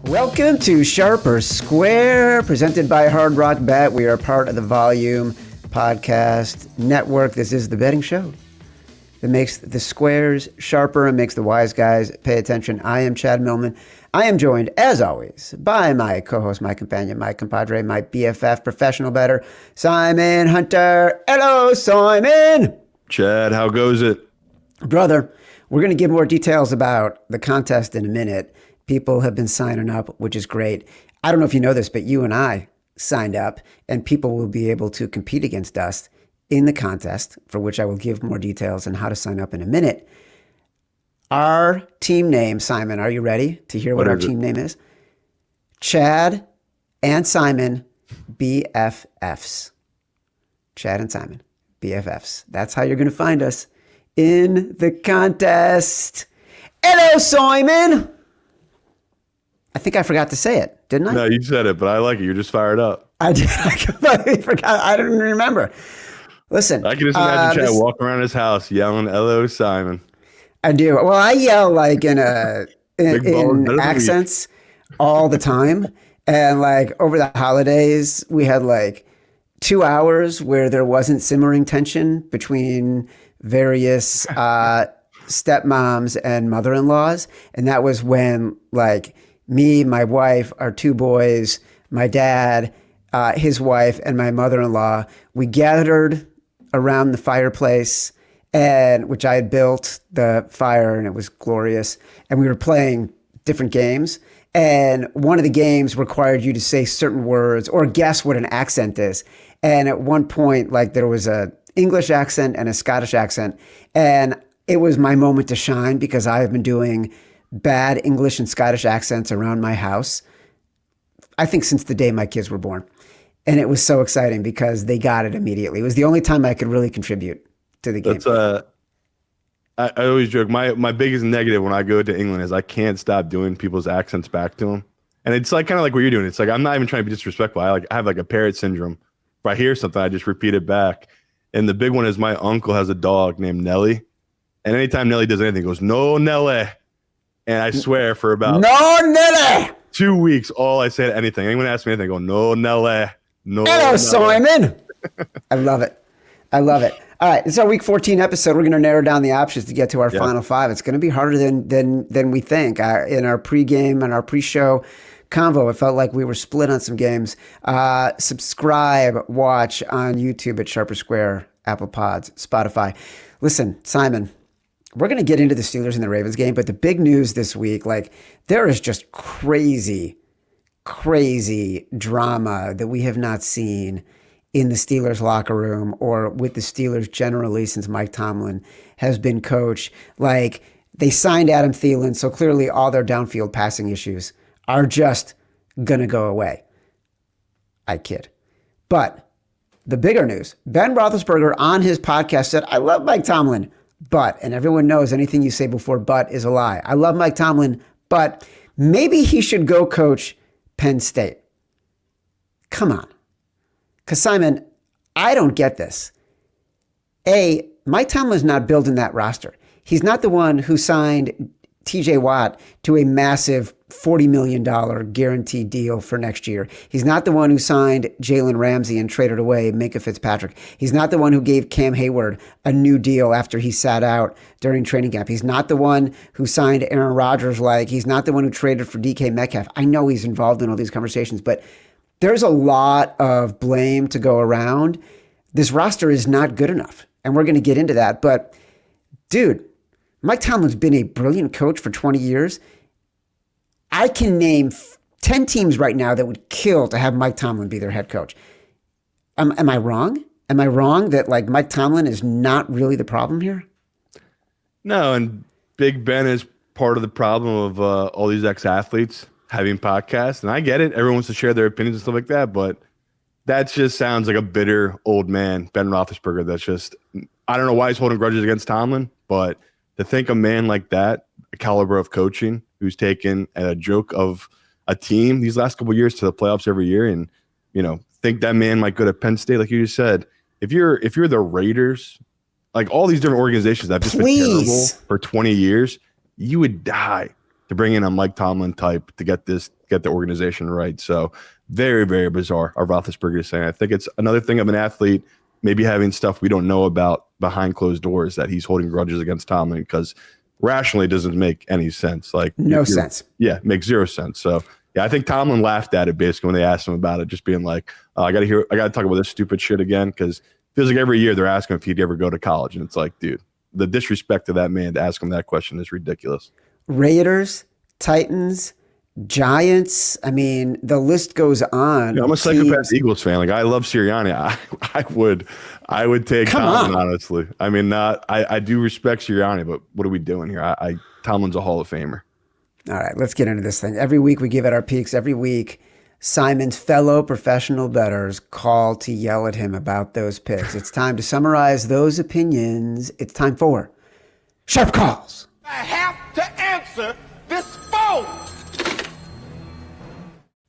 Welcome to Sharp or Square, presented by Hard Rock Bet. We are part of the Volume Podcast Network. This is the betting show that makes the squares sharper and makes the wise guys pay attention. I am Chad Millman. I am joined, as always, by my co-host, my companion, my compadre, my BFF, professional bettor, Simon Hunter. Hello, Simon. Chad, how goes it? Brother, we're going to give more details about the contest in a minute. People have been signing up, which is great. I don't know if you know this, but you and I signed up, and people will be able to compete against us in the contest, for which I will give more details on how to sign up in a minute. Our team name, Simon, are you ready to hear what our team name is? Chad and Simon, BFFs. Chad and Simon, BFFs. That's how you're going to find us in the contest. Hello, Simon. I think I forgot to say it, didn't I? No, you said it, but I like it. You're just fired up. I did. I completely forgot. I didn't remember. Listen. I can just imagine Chad walking around his house yelling, "Hello, Simon." I do. Well, I yell like in accents all the time. And like over the holidays, we had like 2 hours where there wasn't simmering tension between various stepmoms and mother-in-laws. And that was when like me, my wife, our two boys, my dad, his wife, and my mother-in-law, we gathered around the fireplace, and which I had built the fire, and it was glorious. And we were playing different games. And one of the games required you to say certain words or guess what an accent is. And at one point, like there was a English accent and a Scottish accent. And it was my moment to shine because I have been doing bad English and Scottish accents around my house, I think since the day my kids were born. And it was so exciting because they got it immediately. It was the only time I could really contribute to the game. I always joke, my biggest negative when I go to England is I can't stop doing people's accents back to them. And it's like kind of like what you're doing. It's like I'm not even trying to be disrespectful. I have like a parrot syndrome. If I hear something, I just repeat it back. And the big one is my uncle has a dog named Nelly. And anytime Nelly does anything, he goes, "No, Nelly." And I swear for about "No, Nelly." 2 weeks, all I say to anything. Anyone asks me anything, I go, "No, Nelly. No, Hello, Nelly." Simon. I love it. I love it. All right, it's our Week 14 episode. We're going to narrow down the options to get to our final five. It's going to be harder than we think. In our pregame and our pre-show convo, it felt like we were split on some games. Subscribe, watch on YouTube at Sharper Square, Apple Pods, Spotify. Listen, Simon, we're going to get into the Steelers and the Ravens game, but the big news this week, like there is just crazy drama that we have not seen in the Steelers locker room or with the Steelers generally since Mike Tomlin has been coach. Like they signed Adam Thielen, so clearly all their downfield passing issues are just going to go away. I kid. But the bigger news, Ben Roethlisberger on his podcast said, "I love Mike Tomlin, but," and everyone knows anything you say before but is a lie. "I love Mike Tomlin, but maybe he should go coach Penn State." Come on. Because, Simon, I don't get this. A, Mike Tomlin's not building that roster. He's not the one who signed TJ Watt to a massive $40 million guaranteed deal for next year. He's not the one who signed Jalen Ramsey and traded away Minkah Fitzpatrick. He's not the one who gave Cam Hayward a new deal after he sat out during training camp. He's not the one who signed Aaron Rodgers. He's not the one who traded for DK Metcalf. I know he's involved in all these conversations, but there's a lot of blame to go around. This roster is not good enough, and we're going to get into that. But, dude, Mike Tomlin's been a brilliant coach for 20 years. I can name 10 teams right now that would kill to have Mike Tomlin be their head coach. Am I wrong? Am I wrong that like Mike Tomlin is not really the problem here? No, and Big Ben is part of the problem of all these ex-athletes having podcasts. And I get it. Everyone wants to share their opinions and stuff like that. But that just sounds like a bitter old man, Ben Roethlisberger. That's just, I don't know why he's holding grudges against Tomlin, but to think a man like that, a caliber of coaching, who's taken a joke of a team these last couple of years to the playoffs every year, and think that man might go to Penn State, like you just said. If you're the Raiders, like all these different organizations that have just been terrible for 20 years, you would die. to bring in a Mike Tomlin type to get the organization right. So very, very bizarre. Our Roethlisberger is saying. I think it's another thing of an athlete maybe having stuff we don't know about behind closed doors that he's holding grudges against Tomlin, because rationally it doesn't make any sense. Like no sense. Yeah, makes zero sense. So yeah, I think Tomlin laughed at it basically when they asked him about it, just being like, I got to talk about this stupid shit again, because it feels like every year they're asking if he'd ever go to college, and it's like, dude, the disrespect to that man to ask him that question is ridiculous. Raiders, Titans, Giants. I mean, the list goes on. Yeah, I'm a psychopath Eagles fan. Like, I love Sirianni. I would take Tomlin, honestly. I mean, I do respect Sirianni, but what are we doing here? Tomlin's a Hall of Famer. All right, let's get into this thing. Every week we give it our peaks. Every week, Simon's fellow professional bettors call to yell at him about those picks. It's time to summarize those opinions. It's time for Sharp Calls. I have to answer this phone.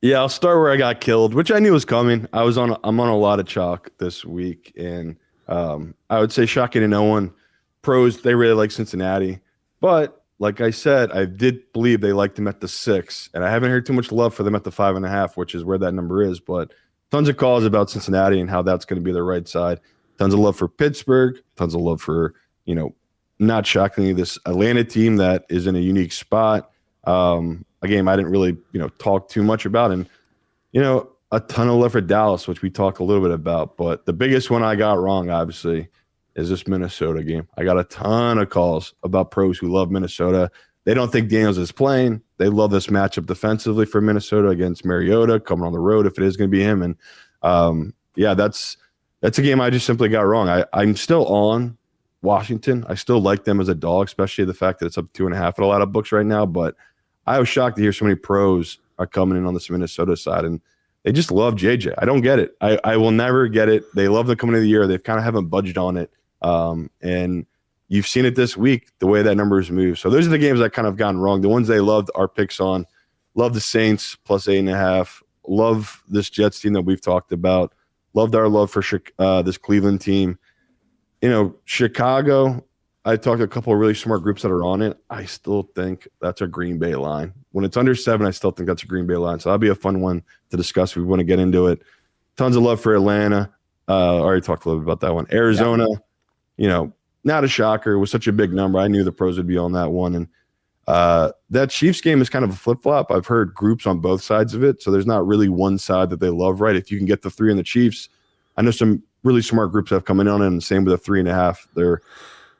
Yeah, I'll start where I got killed, which I knew was coming. I'm on a lot of chalk this week, and I would say shocking to no one. Pros, they really like Cincinnati, but like I said, I did believe they liked them at the 6, and I haven't heard too much love for them at the 5.5, which is where that number is. But tons of calls about Cincinnati and how that's going to be the right side. Tons of love for Pittsburgh. Tons of love for, not shockingly, this Atlanta team that is in a unique spot. A game I didn't really, talk too much about, and a ton of love for Dallas, which we talked a little bit about. But the biggest one I got wrong, obviously, is this Minnesota game. I got a ton of calls about pros who love Minnesota. They don't think Daniels is playing. They love this matchup defensively for Minnesota against Mariota coming on the road if it is going to be him. And that's a game I just simply got wrong. I'm still on Washington. I still like them as a dog, especially the fact that it's up 2.5 at a lot of books right now. But I was shocked to hear so many pros are coming in on this Minnesota side, and they just love JJ. I don't get it. I will never get it. They love them coming into the year. They kind of haven't budged on it. And you've seen it this week, the way that numbers move. So those are the games I kind of gotten wrong. The ones they loved our picks on. Love the Saints plus 8.5. Love this Jets team that we've talked about. Loved our love for this Cleveland team. Chicago, I talked to a couple of really smart groups that are on it. I still think that's a Green Bay line. When it's under 7, I still think that's a Green Bay line. So that'll be a fun one to discuss if we want to get into it. Tons of love for Atlanta. I already talked a little bit about that one. Arizona, not a shocker. It was such a big number. I knew the pros would be on that one. And that Chiefs game is kind of a flip-flop. I've heard groups on both sides of it, so there's not really one side that they love, right? If you can get the 3 in the Chiefs, I know some really smart groups have come in on it, and the same with the 3.5. There are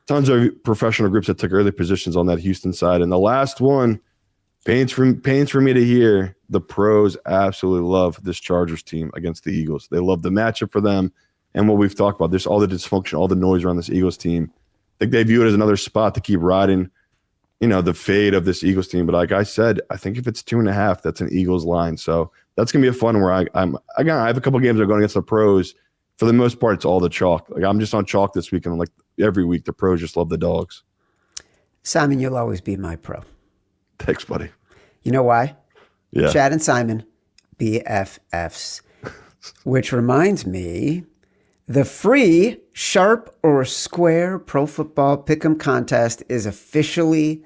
tons of professional groups that took early positions on that Houston side. And the last one, pains for me to hear, the pros absolutely love this Chargers team against the Eagles. They love the matchup for them and what we've talked about. There's all the dysfunction, all the noise around this Eagles team. I think they view it as another spot to keep riding, the fade of this Eagles team. But like I said, I think if it's 2.5, that's an Eagles line. So that's going to be a fun one where I have a couple games that are going against the pros. For the most part, it's all the chalk. Like, I'm just on chalk this week, and like every week, the pros just love the dogs. Simon, you'll always be my pro. Thanks, buddy. You know why? Yeah. Chad and Simon, BFFs. Which reminds me, the free Sharp or Square Pro Football Pick'em contest is officially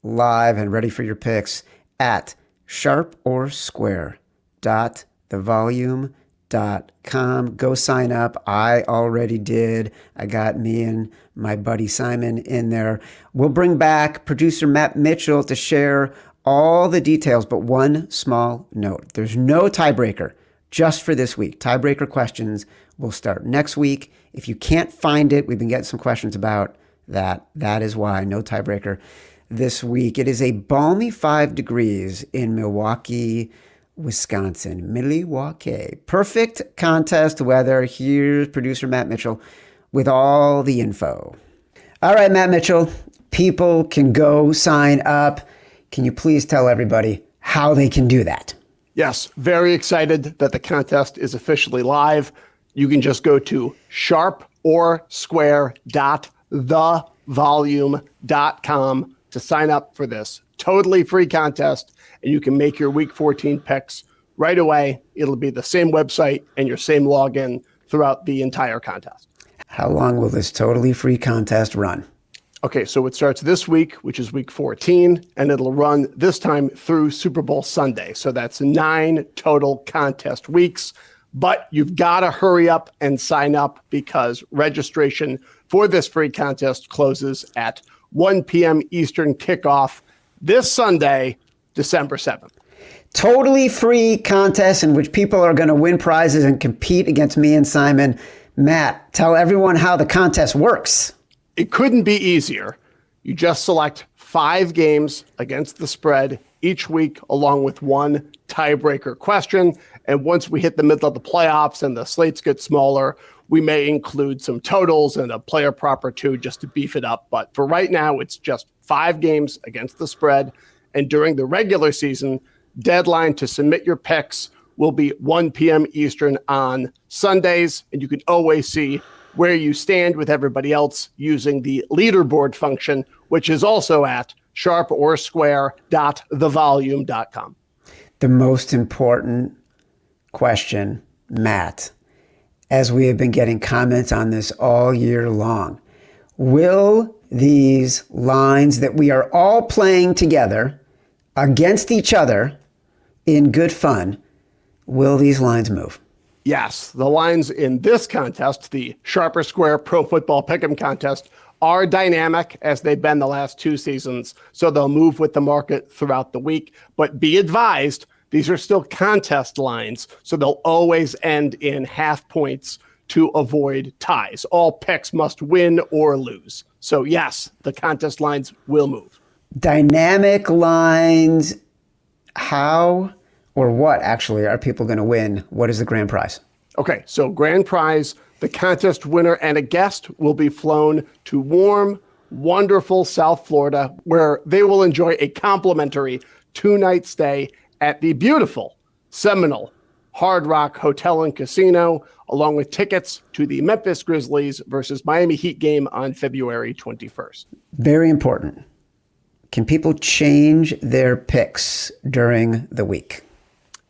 live and ready for your picks at sharporsquare.thevolume.com. Go sign up. I already did. I got me and my buddy Simon in there. We'll bring back producer Matt Mitchell to share all the details, but one small note. There's no tiebreaker just for this week. Tiebreaker questions will start next week. If you can't find it, we've been getting some questions about that. That is why no tiebreaker this week. It is a balmy 5 degrees in Milwaukee, Wisconsin. Milwaukee. Perfect contest weather. Here's producer Matt Mitchell with all the info. All right, Matt Mitchell, people can go sign up. Can you please tell everybody how they can do that? Yes, very excited that the contest is officially live. You can just go to sharporsquare.thevolume.com to sign up for this totally free contest, and you can make your Week 14 picks right away. It'll be the same website and your same login throughout the entire contest. How long will this totally free contest run? Okay, so it starts this week, which is week 14, and it'll run this time through Super Bowl Sunday. So that's 9 total contest weeks. But you've got to hurry up and sign up because registration for this free contest closes at 1 p.m. Eastern kickoff this Sunday, December 7th. Totally free contest in which people are going to win prizes and compete against me and Simon. Matt, tell everyone how the contest works. It couldn't be easier. You just select 5 games against the spread each week, along with 1 tiebreaker question. And once we hit the middle of the playoffs and the slates get smaller, we may include some totals and a player prop or 2 just to beef it up. But for right now, it's just 5 games against the spread. And during the regular season, deadline to submit your picks will be 1 p.m. Eastern on Sundays. And you can always see where you stand with everybody else using the leaderboard function, which is also at sharporsquare.thevolume.com. The most important question, Matt, as we have been getting comments on this all year long, will these lines that we are all playing together against each other in good fun, will these lines move? Yes, the lines in this contest, the Sharper Square Pro Football Pick'em contest, are dynamic as they've been the last 2 seasons, so they'll move with the market throughout the week. But be advised, these are still contest lines, so they'll always end in half points to avoid ties. All picks must win or lose. So yes, the contest lines will move. Dynamic lines, how or what actually are people going to win? What is the grand prize? Okay, so grand prize, the contest winner and a guest will be flown to warm, wonderful South Florida, where they will enjoy a complimentary 2-night stay at the beautiful Seminole Hard Rock Hotel and Casino, along with tickets to the Memphis Grizzlies versus Miami Heat game on February 21st. Very important. Can people change their picks during the week?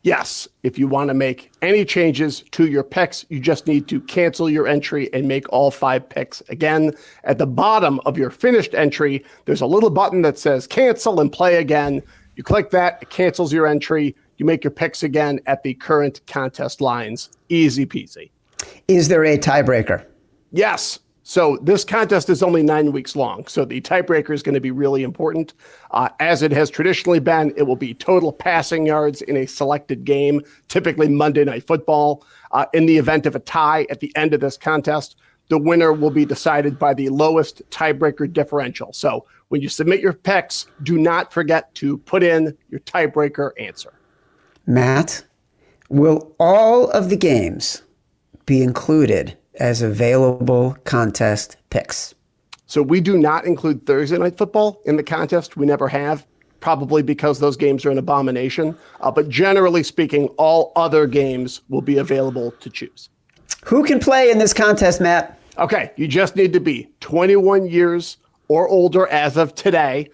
Yes, if you want to make any changes to your picks, you just need to cancel your entry and make all 5 picks again. At the bottom of your finished entry, there's a little button that says cancel and play again. You click that, it cancels your entry. You make your picks again at the current contest lines. Easy peasy. Is there a tiebreaker? Yes. So this contest is only 9 weeks long. So the tiebreaker is going to be really important. As it has traditionally been, it will be total passing yards in a selected game, typically Monday Night Football. In the event of a tie at the end of this contest, the winner will be decided by the lowest tiebreaker differential. So when you submit your picks, do not forget to put in your tiebreaker answer. Matt, will all of the games be included as available contest picks? So we do not include Thursday Night Football in the contest. We never have, probably because those games are an abomination. But generally speaking, all other games will be available to choose. Who can play in this contest, Matt? Okay, you just need to be 21 years or older as of today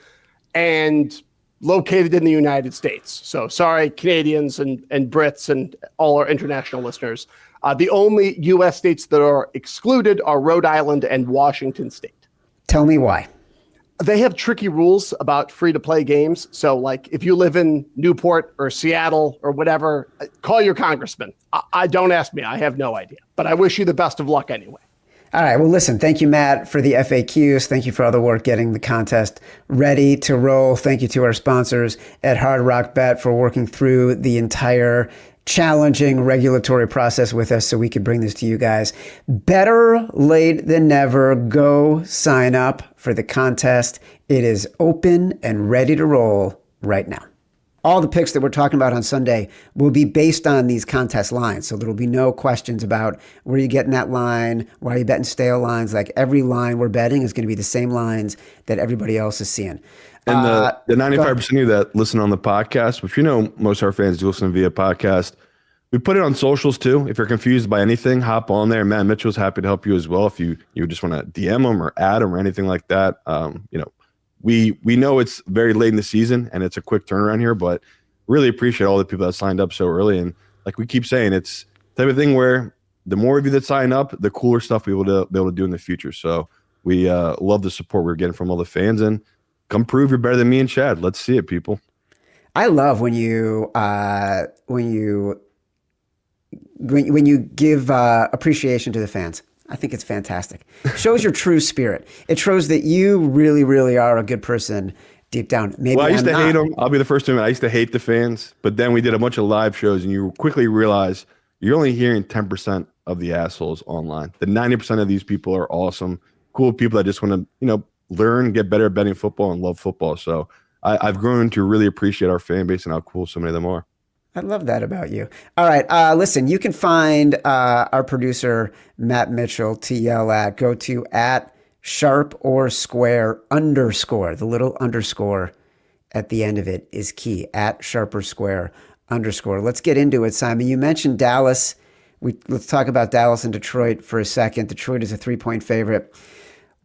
and located in the United States. So sorry, Canadians and Brits and all our international listeners. The only U.S. states that are excluded are Rhode Island and Washington State. Tell me why. They have tricky rules about free-to-play games. So, like, if you live in Newport or Seattle or whatever, call your congressman. I don't ask me. I have no idea. But I wish you the best of luck anyway. All right. Well, listen, thank you, Matt, for the FAQs. Thank you for all the work getting the contest ready to roll. Thank you to our sponsors at Hard Rock Bet for working through the entire challenging regulatory process with us so we could bring this to you guys. Better late than never. Go sign up for the contest. It is open and ready to roll right now. All the picks that we're talking about on Sunday will be based on these contest lines. So there will be no questions about where you're getting that line, why are you betting stale lines. Like every line we're betting is going to be the same lines that everybody else is seeing. And the 95% of you that listen on the podcast, which we know most of our fans do listen via podcast, we put it on socials too. If you're confused by anything, hop on there. Matt Mitchell's happy to help you as well. If you just want to DM them or add them or anything like that. We know it's very late in the season and it's a quick turnaround here, but really appreciate all the people that signed up so early. And like we keep saying, it's the type of thing where the more of you that sign up, the cooler stuff we will be able to do in the future. So We love the support we're getting from all the fans, and come prove you're better than me and Chad. Let's see it, people. I love when you give appreciation to the fans. I think it's fantastic. Shows your true spirit. It shows that you really, really are a good person deep down. Maybe I used I'm to not. hate them. I'll be the first to admit I used to hate the fans, but then we did a bunch of live shows, and you quickly realize you're only hearing 10% of the assholes online. The 90% of these people are awesome, cool people that just want to, learn, get better at betting football, and love football. So I've grown to really appreciate our fan base and how cool so many of them are. I love that about you. All right. Listen, you can find our producer, Matt Mitchell, to yell at. Go to @sharp__. The little underscore at the end of it is key. @sharp__. Let's get into it, Simon. You mentioned Dallas. Let's talk about Dallas and Detroit for a second. Detroit is a 3-point favorite.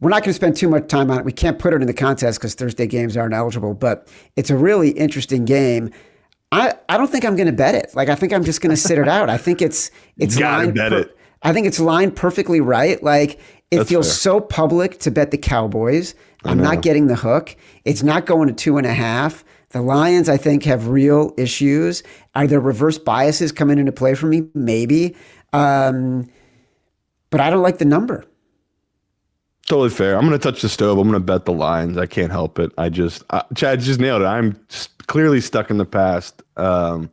We're not going to spend too much time on it. We can't put it in the contest because Thursday games aren't eligible, but it's a really interesting game. I don't think I'm going to bet it. I think I'm just going to sit it out. I think it's lined. I think it's lined perfectly right. It feels so public to bet the Cowboys. I'm not getting the hook. It's not going to 2.5. The Lions, I think, have real issues. Are there reverse biases coming into play for me? Maybe. But I don't like the number. Totally fair. I'm going to touch the stove. I'm going to bet the Lions. I can't help it. Chad just nailed it. I'm clearly stuck in the past. But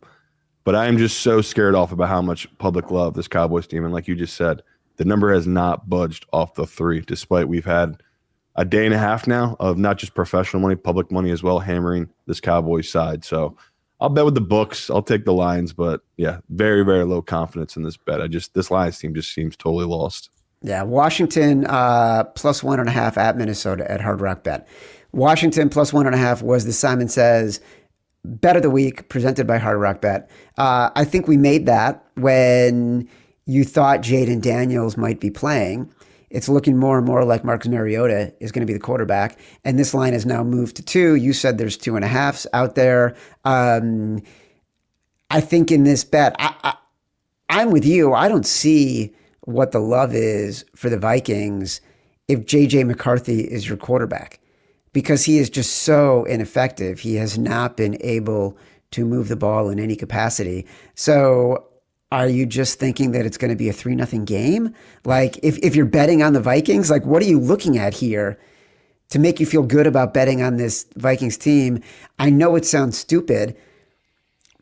I am just so scared off about how much public love this Cowboys team. And like you just said, the number has not budged off the 3, despite we've had a day and a half now of not just professional money, public money as well, hammering this Cowboys side. So I'll bet with the books. I'll take the Lions, but yeah, very, very low confidence in this bet. This Lions team just seems totally lost. Yeah, Washington +1.5 at Minnesota at Hard Rock Bet. Washington +1.5 was the Simon Says Bet of the Week presented by Hard Rock Bet. I think we made that when you thought Jaden Daniels might be playing. It's looking more and more like Marcus Mariota is going to be the quarterback, and this line has now moved to 2. You said there's 2.5s out there. I think in this bet, I'm with you. I don't see what the love is for the Vikings if J.J. McCarthy is your quarterback, because he is just so ineffective. He has not been able to move the ball in any capacity. So are you just thinking that it's going to be a 3-0 game? If you're betting on the Vikings, what are you looking at here to make you feel good about betting on this Vikings team? I know it sounds stupid.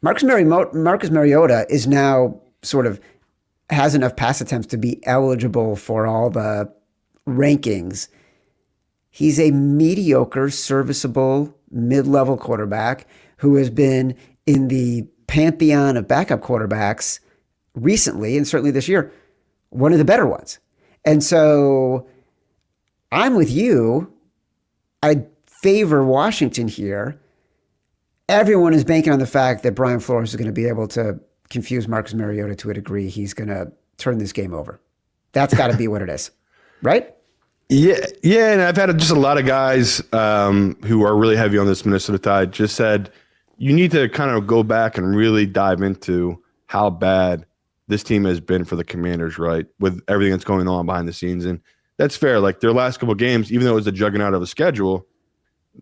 Marcus Mariota is now sort of has enough pass attempts to be eligible for all the rankings. He's a mediocre, serviceable, mid-level quarterback who has been in the pantheon of backup quarterbacks recently, and certainly this year, one of the better ones. And so I'm with you. I favor Washington here. Everyone is banking on the fact that Brian Flores is going to be able to confuse Marcus Mariota to a degree. He's going to turn this game over. That's got to be what it is, right? Yeah, and I've had just a lot of guys who are really heavy on this Minnesota Tide just said you need to kind of go back and really dive into how bad this team has been for the Commanders, right, with everything that's going on behind the scenes. And that's fair. Their last couple of games, even though it was a juggernaut of a schedule,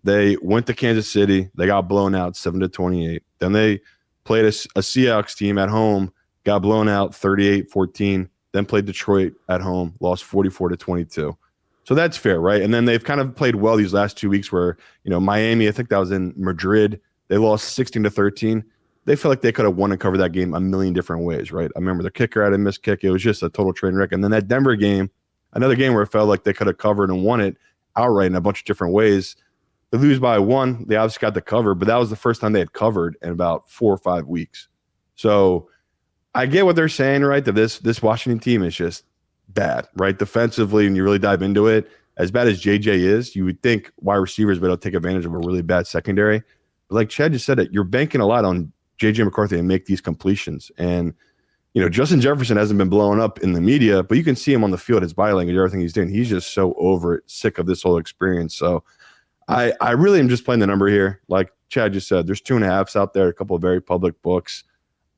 they went to Kansas City. They got blown out 7-28. Then they played a Seahawks team at home, got blown out 38-14. Then played Detroit at home, lost 44-22. So that's fair, right? And then they've kind of played well these last 2 weeks where, Miami, I think that was in Madrid, they lost 16-13. They felt like they could have won and covered that game a million different ways, right? I remember the kicker had a missed kick. It was just a total train wreck. And then that Denver game, another game where it felt like they could have covered and won it outright in a bunch of different ways. They lose by 1. They obviously got the cover, but that was the first time they had covered in about 4 or 5 weeks. So I get what they're saying, right? That this Washington team is just bad, right? Defensively, and you really dive into it, as bad as JJ is, you would think wide receivers would take advantage of a really bad secondary. But like Chad just said it, you're banking a lot on JJ McCarthy and make these completions. And, Justin Jefferson hasn't been blowing up in the media, but you can see him on the field, his body language, everything he's doing. He's just so over it, sick of this whole experience. So I really am just playing the number here. Like Chad just said, there's 2.5s out there, a couple of very public books.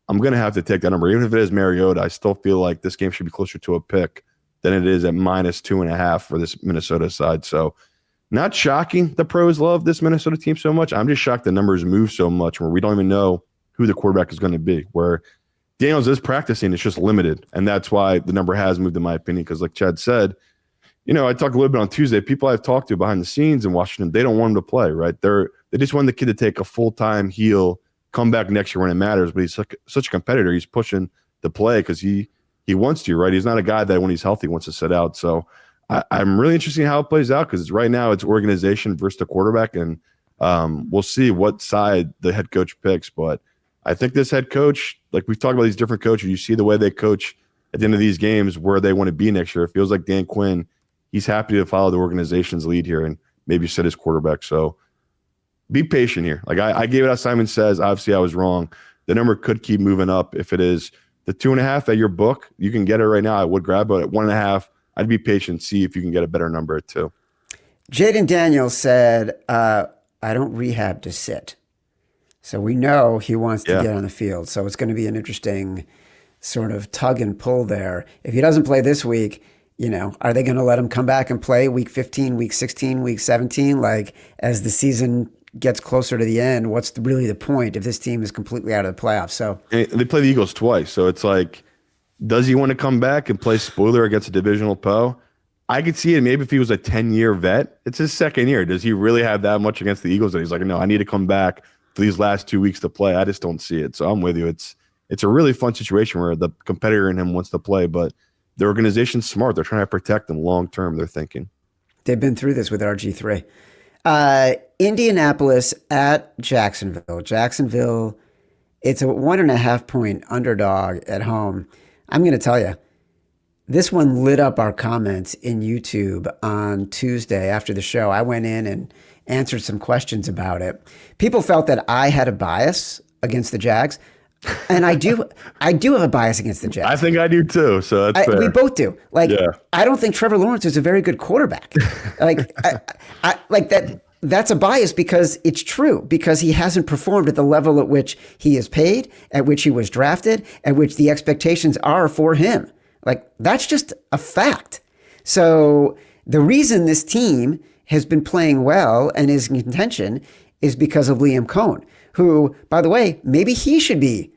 I'm going to have to take that number. Even if it is Mariota, I still feel like this game should be closer to a pick than it is at -2.5 for this Minnesota side. So not shocking the pros love this Minnesota team so much. I'm just shocked the numbers move so much where we don't even know who the quarterback is going to be, where Daniels is practicing. It's just limited. And that's why the number has moved, in my opinion, because like Chad said, I talked a little bit on Tuesday. People I've talked to behind the scenes in Washington, they don't want him to play, right? They just want the kid to take a full-time heel, come back next year when it matters. But he's such a competitor. He's pushing to play because he wants to, right? He's not a guy that when he's healthy wants to sit out. So I'm really interested in how it plays out because right now it's organization versus the quarterback, and we'll see what side the head coach picks. But I think this head coach, like we've talked about these different coaches, you see the way they coach at the end of these games where they want to be next year. It feels like Dan Quinn, he's happy to follow the organization's lead here and maybe set his quarterback. So be patient here. Like I gave it out Simon Says. Obviously, I was wrong. The number could keep moving up. If it is the 2.5 at your book, you can get it right now. I would grab it at 1.5. I'd be patient, see if you can get a better number at 2. Jaden Daniels said, I don't rehab to sit. So we know he wants to get on the field. So it's going to be an interesting sort of tug and pull there. If he doesn't play this week, are they going to let him come back and play week 15, week 16, week 17? Like as the season gets closer to the end, what's really the point if this team is completely out of the playoffs? So and they play the Eagles twice. So it's like, does he want to come back and play spoiler against a divisional foe? I could see it maybe if he was a 10-year vet. It's his second year. Does he really have that much against the Eagles that he's like, no, I need to come back for these last 2 weeks to play? I just don't see it. So I'm with you. It's a really fun situation where the competitor in him wants to play, but the organization's smart. They're trying to protect him long term, they're thinking. They've been through this with RG3. Indianapolis at Jacksonville. Jacksonville, it's a 1.5 point underdog at home. I'm going to tell you, this one lit up our comments in YouTube on Tuesday after the show. I went in and answered some questions about it. People felt that I had a bias against the Jags. And I do have a bias against the Jags. I think I do too. So that's fair. We both do. I don't think Trevor Lawrence is a very good quarterback. That's a bias because it's true, because he hasn't performed at the level at which he is paid, at which he was drafted, at which the expectations are for him. That's just a fact. So the reason this team has been playing well and is in contention is because of Liam Cohen, who, by the way, maybe he should be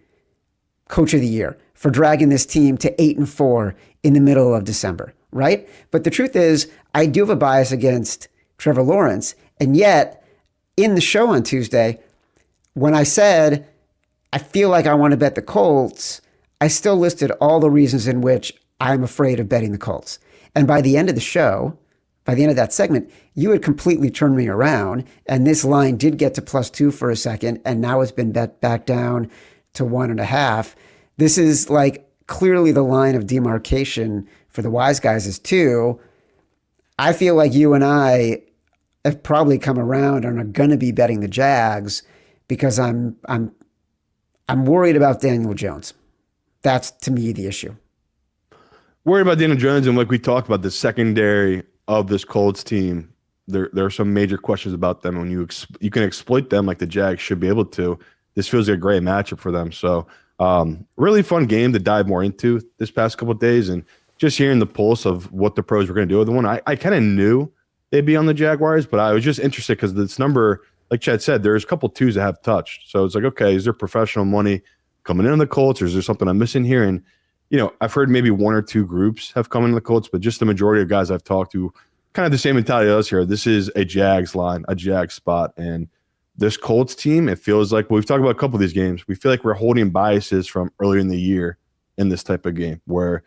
coach of the year for dragging this team to 8-4 in the middle of December, right? But the truth is, I do have a bias against Trevor Lawrence. And yet, in the show on Tuesday, when I said, I feel like I want to bet the Colts, I still listed all the reasons in which I'm afraid of betting the Colts. And by the end of the show, by the end of that segment, you had completely turned me around, and this line did get to +2 for a second, and now it's been bet back down to 1.5. This is clearly the line of demarcation for the wise guys is 2. I feel like you and I have probably come around and are going to be betting the Jags because I'm worried about Daniel Jones. That's, to me, the issue. Worried about Daniel Jones, and like we talked about, the secondary of this Colts team, there are some major questions about them. When you can exploit them like the Jags should be able to, this feels like a great matchup for them. So really fun game to dive more into this past couple of days, and just hearing the pulse of what the pros were going to do with the one. I kind of knew they'd be on the Jaguars, but I was just interested because this number, like Chad said, there's a couple twos that have touched. So it's like, okay, is there professional money coming in on the Colts, or is there something I'm missing here? And I've heard maybe 1 or 2 groups have come in the Colts, but just the majority of guys I've talked to, kind of the same mentality as us here. This is a Jags line, a Jags spot. And this Colts team, it feels like, we've talked about a couple of these games, we feel like we're holding biases from earlier in the year in this type of game where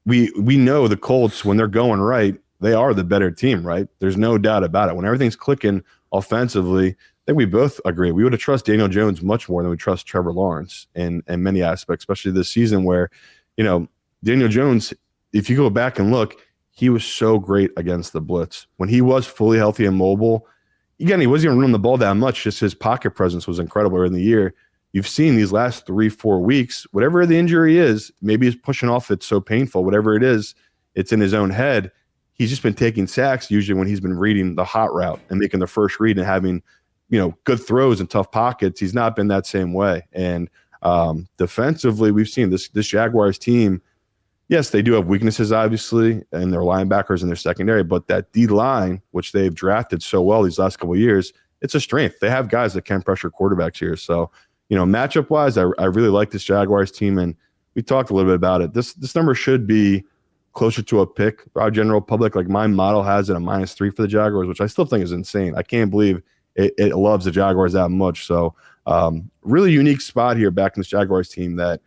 we know the Colts, when they're going right, they are the better team, right? There's no doubt about it. When everything's clicking offensively, I think we both agree. We would have trusted Daniel Jones much more than we trust Trevor Lawrence in many aspects, especially this season where, Daniel Jones, if you go back and look, he was so great against the blitz. When he was fully healthy and mobile, again, he wasn't even running the ball that much. Just his pocket presence was incredible in the year. You've seen these last 3-4 weeks, whatever the injury is, maybe he's pushing off, it's so painful, whatever it is, it's in his own head. He's just been taking sacks usually when he's been reading the hot route and making the first read and having, good throws and tough pockets. He's not been that same way. And defensively, we've seen this Jaguars team, yes, they do have weaknesses, obviously, and their linebackers and their secondary, but that D line, which they've drafted so well these last couple of years, it's a strength. They have guys that can pressure quarterbacks here. So, matchup wise, I really like this Jaguars team, and we talked a little bit about it. This number should be closer to a pick. Our general public, like my model has it a -3 for the Jaguars, which I still think is insane. I can't believe it loves the Jaguars that much. So, really unique spot here back in this Jaguars team that,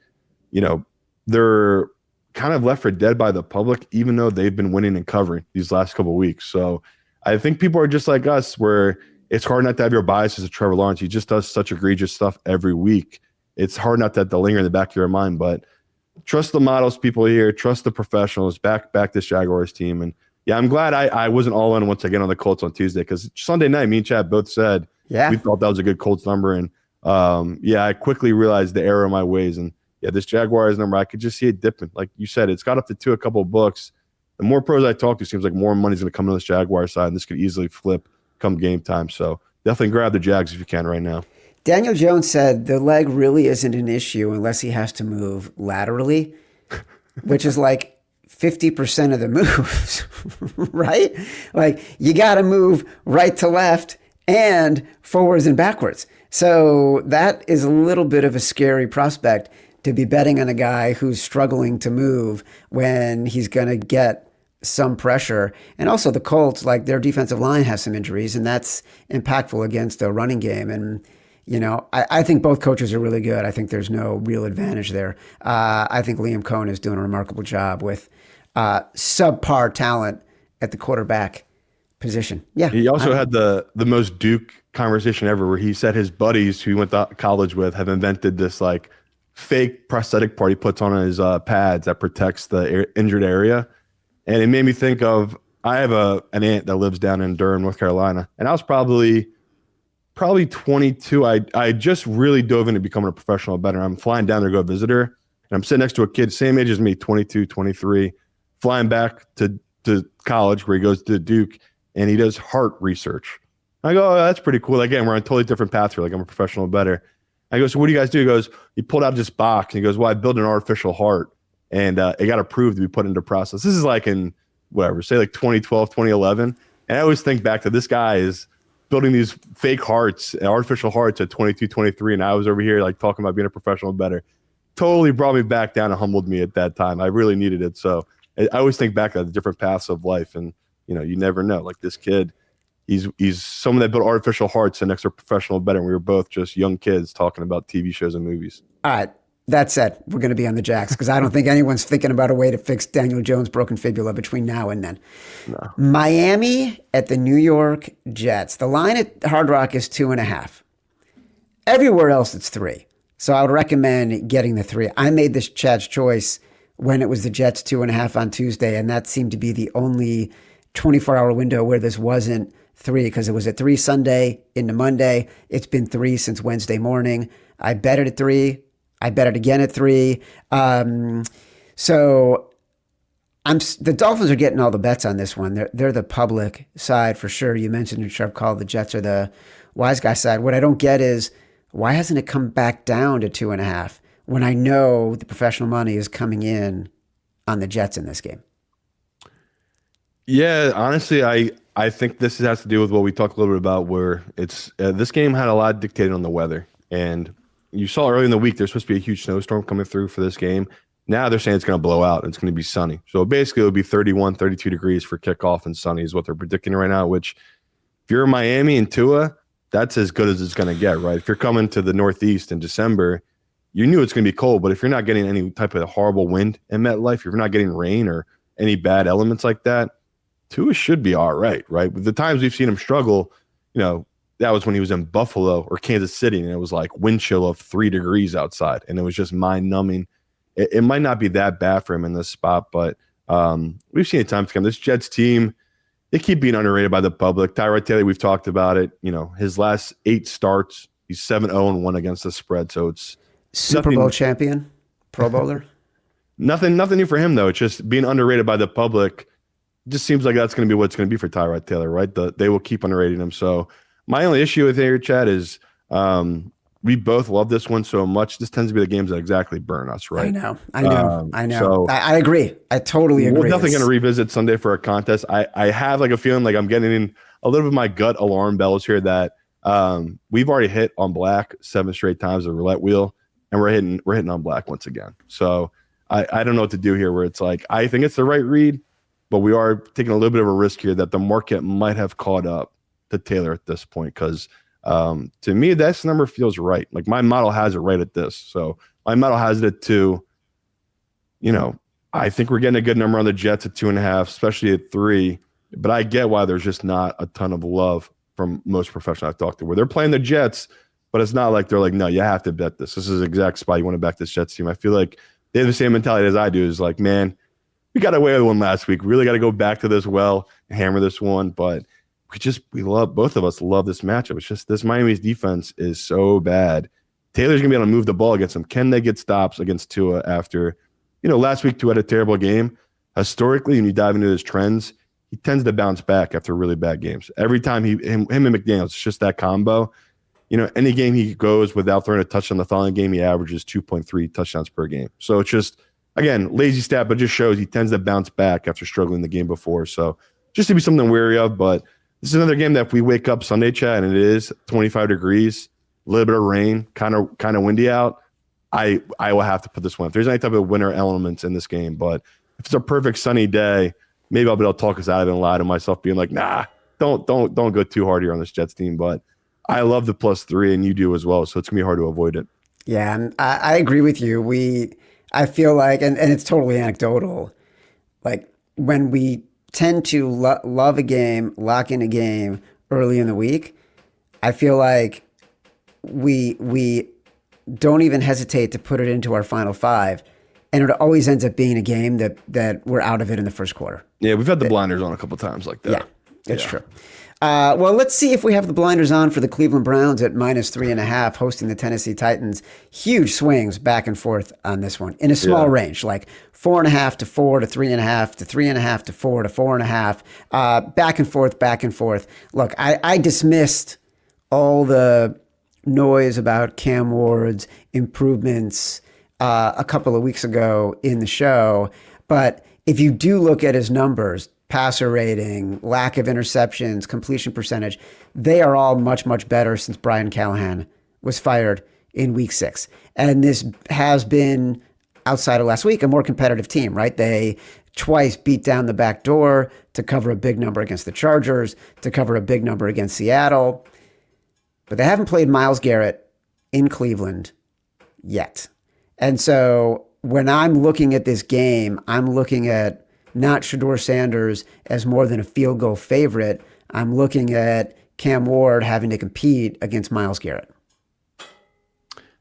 they're kind of left for dead by the public, even though they've been winning and covering these last couple of weeks. So I think people are just like us, where it's hard not to have your biases of Trevor Lawrence. He just does such egregious stuff every week. It's hard not to linger in the back of your mind, but trust the models, people here, trust the professionals, back this Jaguars team. And yeah, I'm glad I wasn't all in once again on the Colts on Tuesday, because Sunday night, me and Chad both said we thought that was a good Colts number. And I quickly realized the error of my ways. And yeah, this Jaguars number, I could just see it dipping. Like you said, it's got up to 2 a couple of books. The more pros I talk to, seems like more money's going to come to this Jaguars side, and this could easily flip come game time. So definitely grab the Jags if you can right now. Daniel Jones said the leg really isn't an issue unless he has to move laterally, which is like 50% of the moves, right? Like you got to move right to left and forwards and backwards. So that is a little bit of a scary prospect, to be betting on a guy who's struggling to move when he's going to get some pressure. And also the Colts, like their defensive line has some injuries, and that's impactful against a running game. And, I think both coaches are really good. I think there's no real advantage there. I think Liam Cohen is doing a remarkable job with subpar talent at the quarterback position. Yeah. He also had the most Duke conversation ever, where he said his buddies who he went to college with have invented this like fake prosthetic part he puts on his pads that protects the injured area. And it made me think of, I have an aunt that lives down in Durham, North Carolina, and I was probably 22. I just really dove into becoming a professional bettor. I'm flying down there to go visit her, and I'm sitting next to a kid same age as me, 22, 23, flying back to college where he goes to Duke, and he does heart research. I go, oh, that's pretty cool. Again, we're on totally different paths here. Like, I'm a professional bettor. I go, so what do you guys do? He goes, he pulled out this box, and he goes, well, I built an artificial heart, and it got approved to be put into process. This is like in whatever, say like 2012, 2011. And I always think back to this guy is building these fake hearts, artificial hearts at 22, 23. And I was over here like talking about being a professional bettor. Totally brought me back down and humbled me at that time. I really needed it. So I always think back to the different paths of life. And, you never know. Like this kid, he's someone that built artificial hearts and next to a professional bettor. And we were both just young kids talking about TV shows and movies. All right. That said, we're going to be on the Jacks because I don't think anyone's thinking about a way to fix Daniel Jones' broken fibula between now and then. No. Miami at the New York Jets. The line at Hard Rock is 2.5. Everywhere else, it's 3. So I would recommend getting the 3. I made this Chad's choice when it was the Jets 2.5 on Tuesday, and that seemed to be the only 24-hour window where this wasn't 3, because it was at 3 Sunday into Monday. It's been 3 since Wednesday morning. I bet it at 3. I bet it again at 3. So the Dolphins are getting all the bets on this one. They're the public side for sure. You mentioned in Sharp Call the Jets are the wise guy side. What I don't get is, why hasn't it come back down to 2.5 when I know the professional money is coming in on the Jets in this game? Yeah, honestly, I think this has to do with what we talked a little bit about, where it's this game had a lot dictated on the weather. And you saw early in the week there's supposed to be a huge snowstorm coming through for this game. Now they're saying it's going to blow out and it's going to be sunny. So basically it would be 31, 32 degrees for kickoff, and sunny is what they're predicting right now, which if you're in Miami and Tua, that's as good as it's going to get, right? If you're coming to the Northeast in December, you knew it's going to be cold, but if you're not getting any type of horrible wind in MetLife, if you're not getting rain or any bad elements like that, Tua should be all right, right? With the times we've seen him struggle, that was when he was in Buffalo or Kansas City, and it was like wind chill of 3 degrees outside, and it was just mind-numbing. It might not be that bad for him in this spot, but we've seen it time to come. This Jets team, they keep being underrated by the public. Tyrod Taylor, we've talked about it. His last 8 starts, he's 7-0-1 against the spread. So it's Super Bowl champion, Pro Bowler. Nothing new for him, though. It's just being underrated by the public. It just seems like that's going to be what it's going to be for Tyrod Taylor, right? They will keep underrating him. So my only issue with here, Chad, is we both love this one so much. This tends to be the games that exactly burn us, right? I know. So I agree. I totally agree. We're definitely going to revisit Sunday for a contest. I have like a feeling like I'm getting in a little bit of my gut alarm bells here that we've already hit on black 7 straight times the roulette wheel, and we're hitting on black once again. So I don't know what to do here, where it's like, I think it's the right read, but we are taking a little bit of a risk here that the market might have caught up to Taylor at this point. Because to me, this number feels right. Like my model has it right at this. So my model has it at 2. I think we're getting a good number on the Jets at 2.5, especially at 3. But I get why there's just not a ton of love from most professionals I've talked to, where they're playing the Jets, but it's not like they're like, no, you have to bet this. This is the exact spot you want to back this Jets team. I feel like they have the same mentality as I do. Is like, man, we got away with one last week. We really got to go back to this well and hammer this one. But we love, both of us love this matchup. It's just this Miami's defense is so bad. Taylor's going to be able to move the ball against them. Can they get stops against Tua after, last week Tua had a terrible game. Historically, when you dive into his trends, he tends to bounce back after really bad games. Every time him and McDaniels, it's just that combo. Any game he goes without throwing a touchdown, the following game he averages 2.3 touchdowns per game. So it's just, again, lazy stat, but it just shows he tends to bounce back after struggling the game before. So just to be something wary of. But this is another game that if we wake up Sunday, Chad, and it is 25 degrees, a little bit of rain, kind of windy out, I will have to put this one. If there's any type of winter elements in this game, but if it's a perfect sunny day, maybe I'll be able to talk us out of it and lie to myself, being like, nah, don't go too hard here on this Jets team. But I love the +3, and you do as well, so it's gonna be hard to avoid it. Yeah, and I agree with you. I feel like, and it's totally anecdotal, like when we tend to love a game, lock in a game early in the week, I feel like we don't even hesitate to put it into our final 5, and it always ends up being a game that we're out of it in the first quarter. Yeah, we've had the blinders on a couple times like that. Yeah, it's true. Well, let's see if we have the blinders on for the Cleveland Browns at -3.5, hosting the Tennessee Titans. Huge swings back and forth on this one in a small range, like 4.5 to 4 to 3.5 to 3.5 to 4 to 4.5, back and forth. Look, I dismissed all the noise about Cam Ward's improvements a couple of weeks ago in the show, but if you do look at his numbers, passer rating, lack of interceptions, completion percentage, they are all much, much better since Brian Callahan was fired in week 6. And this has been, outside of last week, a more competitive team, right? They twice beat down the back door to cover a big number against the Chargers, to cover a big number against Seattle. But they haven't played Myles Garrett in Cleveland yet. And so when I'm looking at this game, I'm looking at not Shedeur Sanders as more than a field goal favorite. I'm looking at Cam Ward having to compete against Myles Garrett.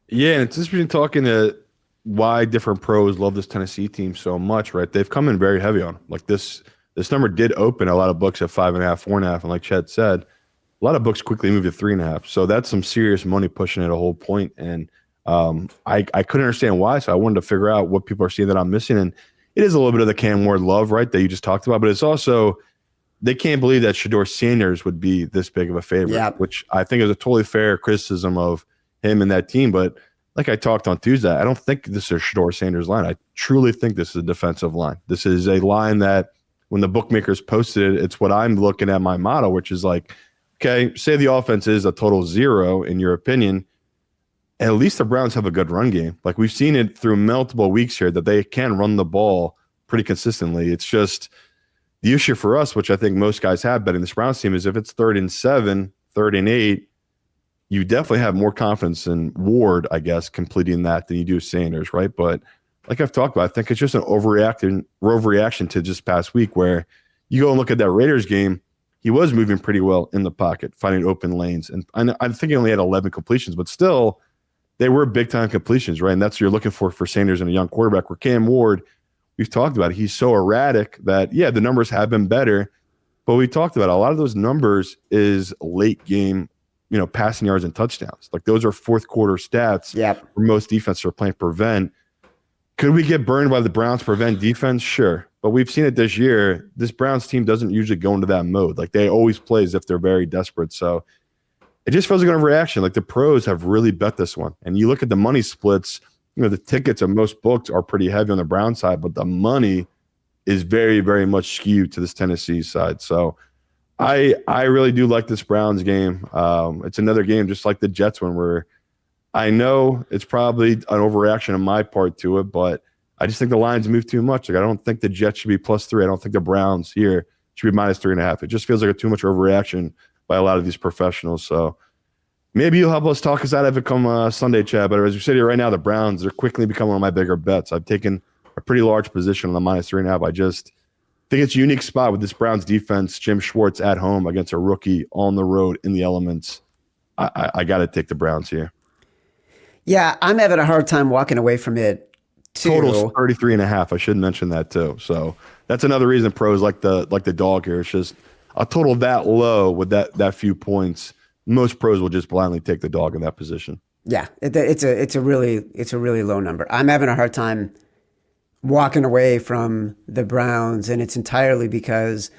Yeah, and it's interesting talking to why different pros love this Tennessee team so much, right? They've come in very heavy on them. Like this number did open a lot of books at 5.5, 4.5, and like Chad said, a lot of books quickly moved to 3.5. So that's some serious money pushing it a whole point. And I couldn't understand why, so I wanted to figure out what people are seeing that I'm missing. And it is a little bit of the Cam Ward love, right, that you just talked about, but it's also they can't believe that Shedeur Sanders would be this big of a favorite, which I think is a totally fair criticism of him and that team. But like I talked on Tuesday, I don't think this is Shedeur Sanders' line. I truly think this is a defensive line. This is a line that when the bookmakers posted it, it's what I'm looking at my model, which is like, okay, say the offense is a total 0 in your opinion. At least the Browns have a good run game. Like we've seen it through multiple weeks here that they can run the ball pretty consistently. It's just the issue for us, which I think most guys have betting this Browns team, is if it's 3rd and 7, 3rd and 8, you definitely have more confidence in Ward, I guess, completing that than you do Sanders, right? But like I've talked about, I think it's just an overreaction to just past week where you go and look at that Raiders game, he was moving pretty well in the pocket, finding open lanes. And I think he only had 11 completions, but still – they were big-time completions, right? And that's what you're looking for Sanders and a young quarterback. Where Cam Ward, we've talked about it, he's so erratic that, yeah, the numbers have been better. But we talked about it, a lot of those numbers is late game, passing yards and touchdowns. Like those are fourth quarter stats where most defenses are playing prevent. Could we get burned by the Browns prevent defense? Sure. But we've seen it this year. This Browns team doesn't usually go into that mode. Like they always play as if they're very desperate. So it just feels like an overreaction. Like the pros have really bet this one. And you look at the money splits, the tickets of most books are pretty heavy on the Brown side, but the money is very, very much skewed to this Tennessee side. So I really do like this Browns game. It's another game just like the Jets one where I know it's probably an overreaction on my part to it, but I just think the lines move too much. Like I don't think the Jets should be +3. I don't think the Browns here should be -3.5. It just feels like a too much overreaction by a lot of these professionals. So maybe you'll help us talk us out of it come Sunday, Chad. But as we sit here right now, the Browns, they're quickly becoming one of my bigger bets. I've taken a pretty large position on the -3.5. I just think it's a unique spot with this Browns defense, Jim Schwartz at home against a rookie on the road in the elements. I got to take the Browns here. Yeah, I'm having a hard time walking away from it too. Total's 33.5. I should mention that too. So that's another reason pros like the dog here. It's just a total that low with that few points. Most pros will just blindly take the dog in that position. Yeah, it's a really low number. I'm having a hard time walking away from the Browns, and it's entirely because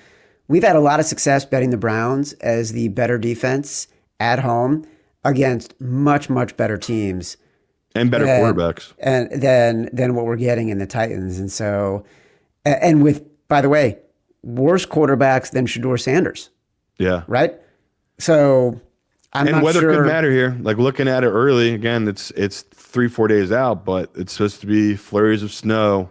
we've had a lot of success betting the Browns as the better defense at home against much, much better teams and better quarterbacks than what we're getting in the Titans. And so, and with, by the way, worse quarterbacks than Shedeur Sanders. Yeah. Right. So and weather could matter here. Like looking at it early, again, it's 3-4 days out, but it's supposed to be flurries of snow,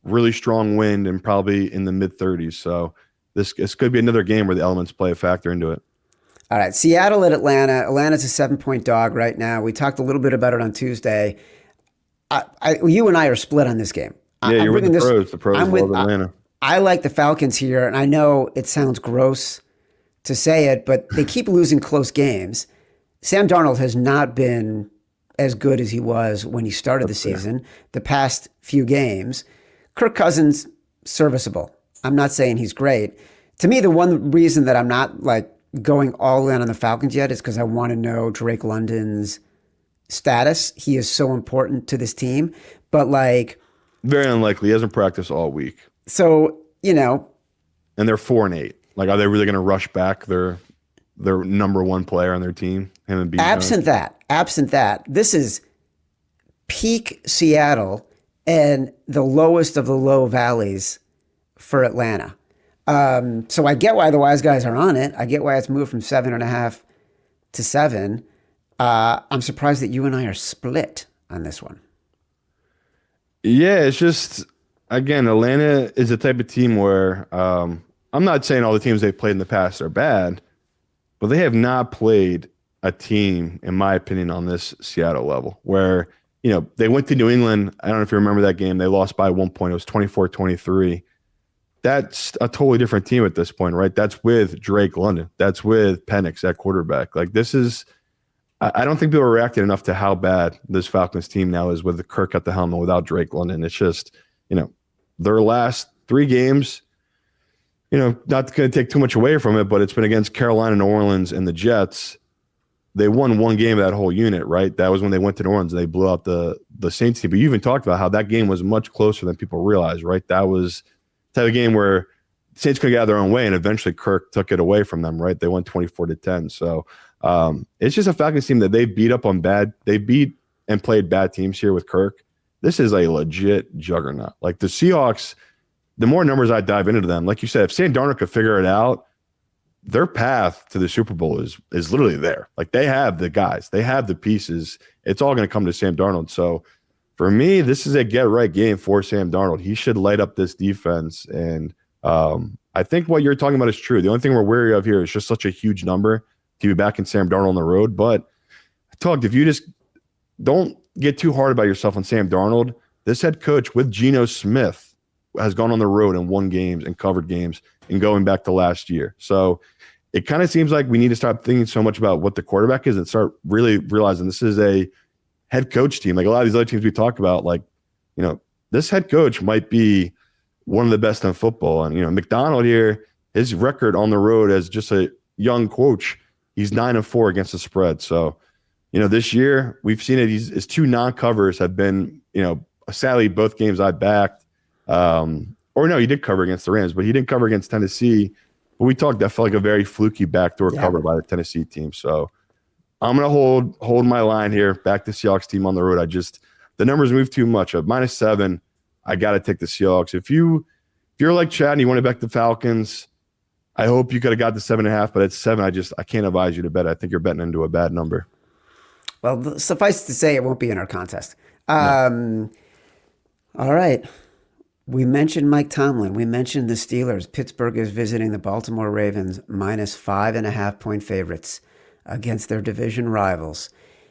really strong wind, and probably in the mid-30s. So this could be another game where the elements play a factor into it. All right, Seattle at Atlanta. Atlanta's a 7-point dog right now. We talked a little bit about it on Tuesday. You and I are split on this game. Yeah, you're with the pros. The pros love Atlanta. I like the Falcons here, and I know it sounds gross to say it, but they keep losing close games. Sam Darnold has not been as good as he was when he started the season. The past few games, Kirk Cousins, serviceable. I'm not saying he's great. To me, the one reason that I'm not like going all in on the Falcons yet is because I want to know Drake London's status. He is so important to this team, but like very unlikely. He hasn't practiced all week. So, and they're 4-8. Like, are they really going to rush back their number one player on their team? Him and absent that, this is peak Seattle and the lowest of the low valleys for Atlanta. So I get why the wise guys are on it. I get why it's moved from 7.5 to 7. I'm surprised that you and I are split on this one. Yeah, it's just, again, Atlanta is the type of team where I'm not saying all the teams they've played in the past are bad, but they have not played a team, in my opinion, on this Seattle level where, they went to New England. I don't know if you remember that game. They lost by 1 point. It was 24-23. That's a totally different team at this point, right? That's with Drake London. That's with Penix at quarterback. Like this is, I don't think people are reacting enough to how bad this Falcons team now is with the Kirk at the helm and without Drake London. It's just, their last 3 games, not going to take too much away from it, but it's been against Carolina, New Orleans, and the Jets. They won one game of that whole unit, right? That was when they went to New Orleans and they blew out the Saints team. But you even talked about how that game was much closer than people realize, right? That was the type of game where the Saints could get out of their own way, and eventually Kirk took it away from them, right? They won 24-10. So it's just a Falcons team that they beat up on they beat and played bad teams here with Kirk. This is a legit juggernaut. Like the Seahawks, the more numbers I dive into them, like you said, if Sam Darnold could figure it out, their path to the Super Bowl is literally there. Like they have the guys, they have the pieces. It's all going to come to Sam Darnold. So for me, this is a get right game for Sam Darnold. He should light up this defense. And I think what you're talking about is true. The only thing we're wary of here is just such a huge number to be back in Sam Darnold on the road. But I talked, if you just don't get too hard about yourself on Sam Darnold, this head coach with Geno Smith has gone on the road and won games and covered games and going back to last year. So it kind of seems like we need to stop thinking so much about what the quarterback is and start really realizing this is a head coach team. Like a lot of these other teams we talk about, like, this head coach might be one of the best in football. And, McDonald here, his record on the road as just a young coach, he's 9-4 against the spread. So, this year we've seen it. His 2 non-covers have been, sadly, both games I backed. Or no, he did cover against the Rams, but he didn't cover against Tennessee. But we talked, that felt like a very fluky backdoor cover by the Tennessee team. So I'm going to hold my line here. Back to Seahawks team on the road. The numbers move too much. At -7, I got to take the Seahawks. If you're like Chad and you want to back the Falcons, I hope you could have got the 7.5, but at 7, I can't advise you to bet. I think you're betting into a bad number. Well, suffice to say, it won't be in our contest. No. All right. We mentioned Mike Tomlin. We mentioned the Steelers. Pittsburgh is visiting the Baltimore Ravens, -5.5-point favorites against their division rivals.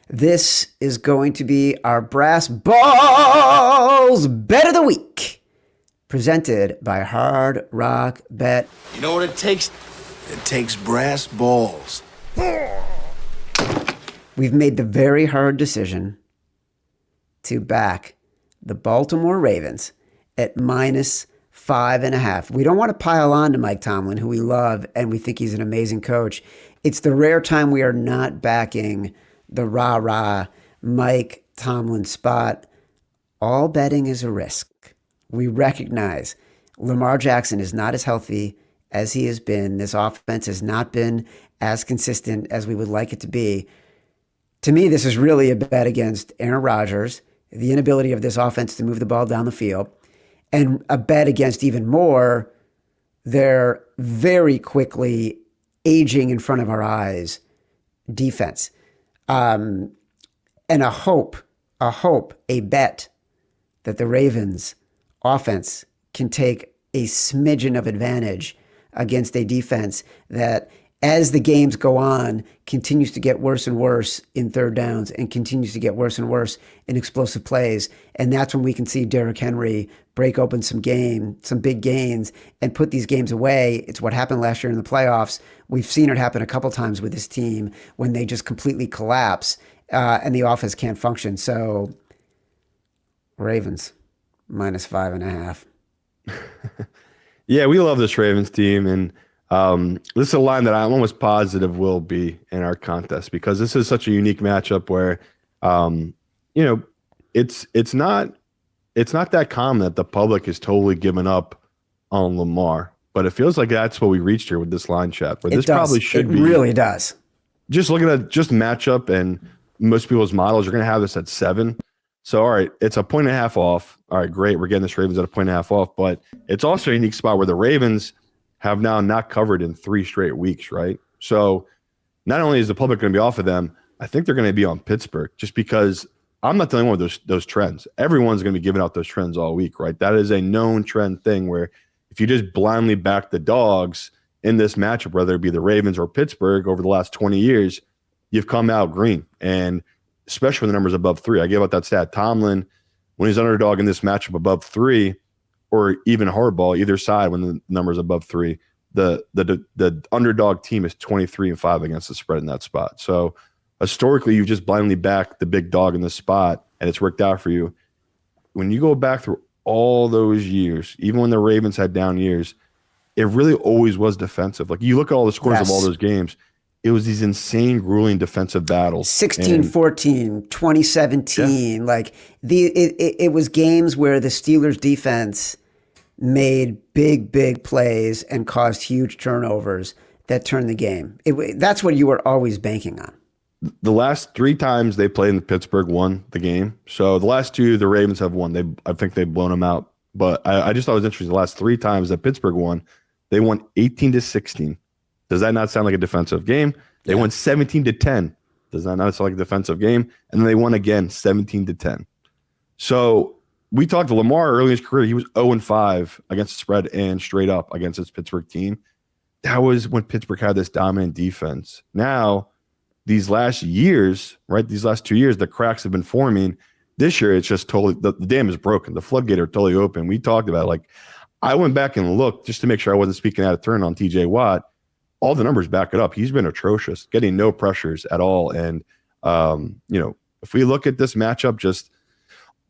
This is going to be our Brass Balls Bet of the Week, presented by Hard Rock Bet. You know what it takes? It takes brass balls. We've made the very hard decision to back the Baltimore Ravens at -5.5. We don't want to pile on to Mike Tomlin, who we love and we think he's an amazing coach. It's the rare time we are not backing the rah-rah Mike Tomlin spot. All betting is a risk. We recognize Lamar Jackson is not as healthy as he has been. This offense has not been as consistent as we would like it to be. To me, this is really a bet against Aaron Rodgers, the inability of this offense to move the ball down the field, and a bet against even more their very quickly aging in front of our eyes defense. And a bet that the Ravens offense can take a smidgen of advantage against a defense that, as the games go on, continues to get worse and worse in third downs and continues to get worse and worse in explosive plays. And that's when we can see Derrick Henry break open some big gains and put these games away. It's what happened last year in the playoffs. We've seen it happen a couple times with this team when they just completely collapse and the offense can't function. So Ravens, -5.5. Yeah, we love this Ravens team. And this is a line that I'm almost positive will be in our contest, because this is such a unique matchup where, it's not that common that the public is totally given up on Lamar, but it feels like that's what we reached here with this line, chat. Where this probably should be. It really does. Just looking at just matchup and most people's models, you're going to have this at 7. So, all right, it's a 1.5 off. All right, great. We're getting this Ravens at a 1.5 off, but it's also a unique spot where the Ravens have now not covered in 3 straight weeks, right? So not only is the public going to be off of them, I think they're going to be on Pittsburgh, just because I'm not the only one with those trends. Everyone's going to be giving out those trends all week, right? That is a known trend thing where if you just blindly back the dogs in this matchup, whether it be the Ravens or Pittsburgh over the last 20 years, you've come out green. And especially when the numbers above 3. I gave out that stat. Tomlin, when he's underdog in this matchup above 3, or even hardball, either side, when the number's above 3, the underdog team is 23-5 against the spread in that spot. So historically, you've just blindly backed the big dog in this spot, and it's worked out for you. When you go back through all those years, even when the Ravens had down years, it really always was defensive. Like, you look at all the scores of all those games, it was these insane, grueling defensive battles. 16-14, 2017. Yeah. Like, it was games where the Steelers defense made big plays and caused huge turnovers that turned the game. That's what you were always banking on. The last 3 times they played in Pittsburgh won the game. So the last 2, the Ravens have won. I think they've blown them out. But I just thought it was interesting. The last 3 times that Pittsburgh won, they won 18-16. Does that not sound like a defensive game? They won 17-10. Does that not sound like a defensive game? And then they won again 17-10. So we talked to Lamar early in his career. He was 0-5 against the spread and straight up against his Pittsburgh team. That was when Pittsburgh had this dominant defense. Now, these last years, right, these last 2 years, the cracks have been forming. This year, it's just totally, the dam is broken. The floodgate are totally open. We talked about it. Like, I went back and looked just to make sure I wasn't speaking out of turn on TJ Watt. All the numbers back it up. He's been atrocious, getting no pressures at all. And, if we look at this matchup, just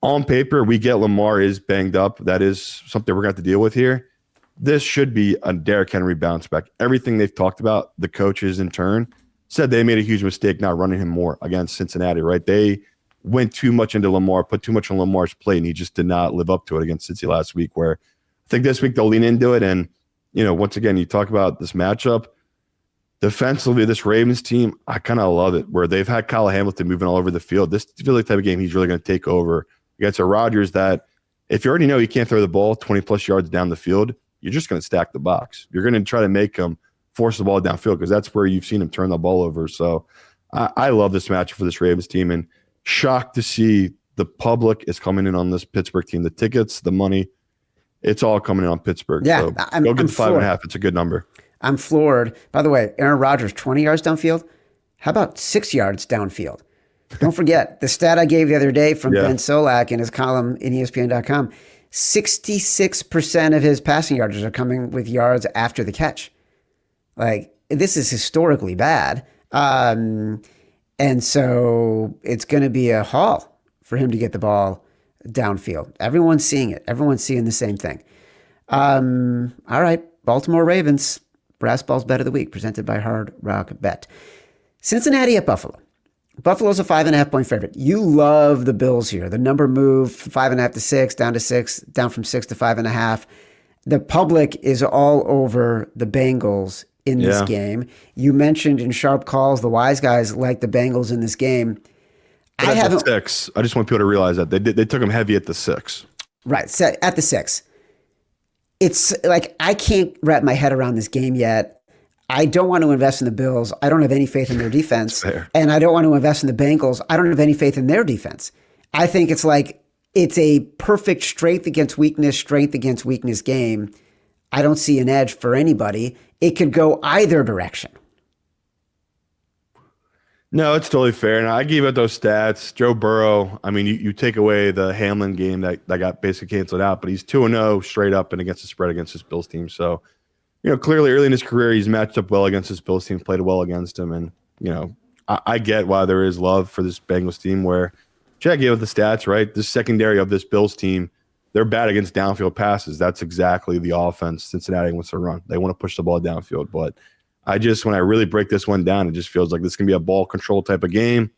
on paper, we get Lamar is banged up. That is something we're going to have to deal with here. This should be a Derrick Henry bounce back. Everything they've talked about, the coaches in turn said they made a huge mistake not running him more against Cincinnati, right? They went too much into Lamar, put too much on Lamar's plate, and he just did not live up to it against Cincy last week, where I think this week they'll lean into it. And, once again, you talk about this matchup, defensively, this Ravens team, I kind of love it, where they've had Kyle Hamilton moving all over the field. This feels like the type of game he's really going to take over against a Rodgers that, if you already know he can't throw the ball 20-plus yards down the field, you're just going to stack the box. You're going to try to make him force the ball downfield because that's where you've seen him turn the ball over. So I love this matchup for this Ravens team, and shocked to see the public is coming in on this Pittsburgh team. The tickets, the money, it's all coming in on Pittsburgh. Yeah, so go get the 5.5. It's a good number. I'm floored. By the way, Aaron Rodgers, 20 yards downfield. How about 6 yards downfield? Don't forget the stat I gave the other day from Ben Solak in his column in ESPN.com. 66% of his passing yards are coming with yards after the catch. Like, this is historically bad. And so it's going to be a haul for him to get the ball downfield. Everyone's seeing it. Everyone's seeing the same thing. All right, Baltimore Ravens, Brass Balls Bet of the Week, presented by Hard Rock Bet. Cincinnati at Buffalo. Buffalo's a 5.5-point favorite. You love the Bills here. The number moved from 5.5 to 6, down to 6, down from 6 to 5.5. The public is all over the Bengals in this game. You mentioned in Sharp Calls, the wise guys like the Bengals in this game. But I haven't 6. I just want people to realize that they took them heavy at the 6. Right, at the 6. It's like I can't wrap my head around this game yet. I don't want to invest in the Bills. I don't have any faith in their defense. And I don't want to invest in the Bengals. I don't have any faith in their defense. I think it's like it's a perfect strength against weakness game. I don't see an edge for anybody. It could go either direction. No, it's totally fair. And I gave out those stats. Joe Burrow, I mean, you take away the Hamlin game that got basically canceled out, but he's 2-0 straight up and against the spread against this Bills team. So, clearly early in his career, he's matched up well against this Bills team, played well against him. And, I get why there is love for this Bengals team where Chad gave out the stats, right? The secondary of this Bills team, they're bad against downfield passes. That's exactly the offense Cincinnati wants to run. They want to push the ball downfield. But when I really break this one down, it just feels like this can be a ball control type of game,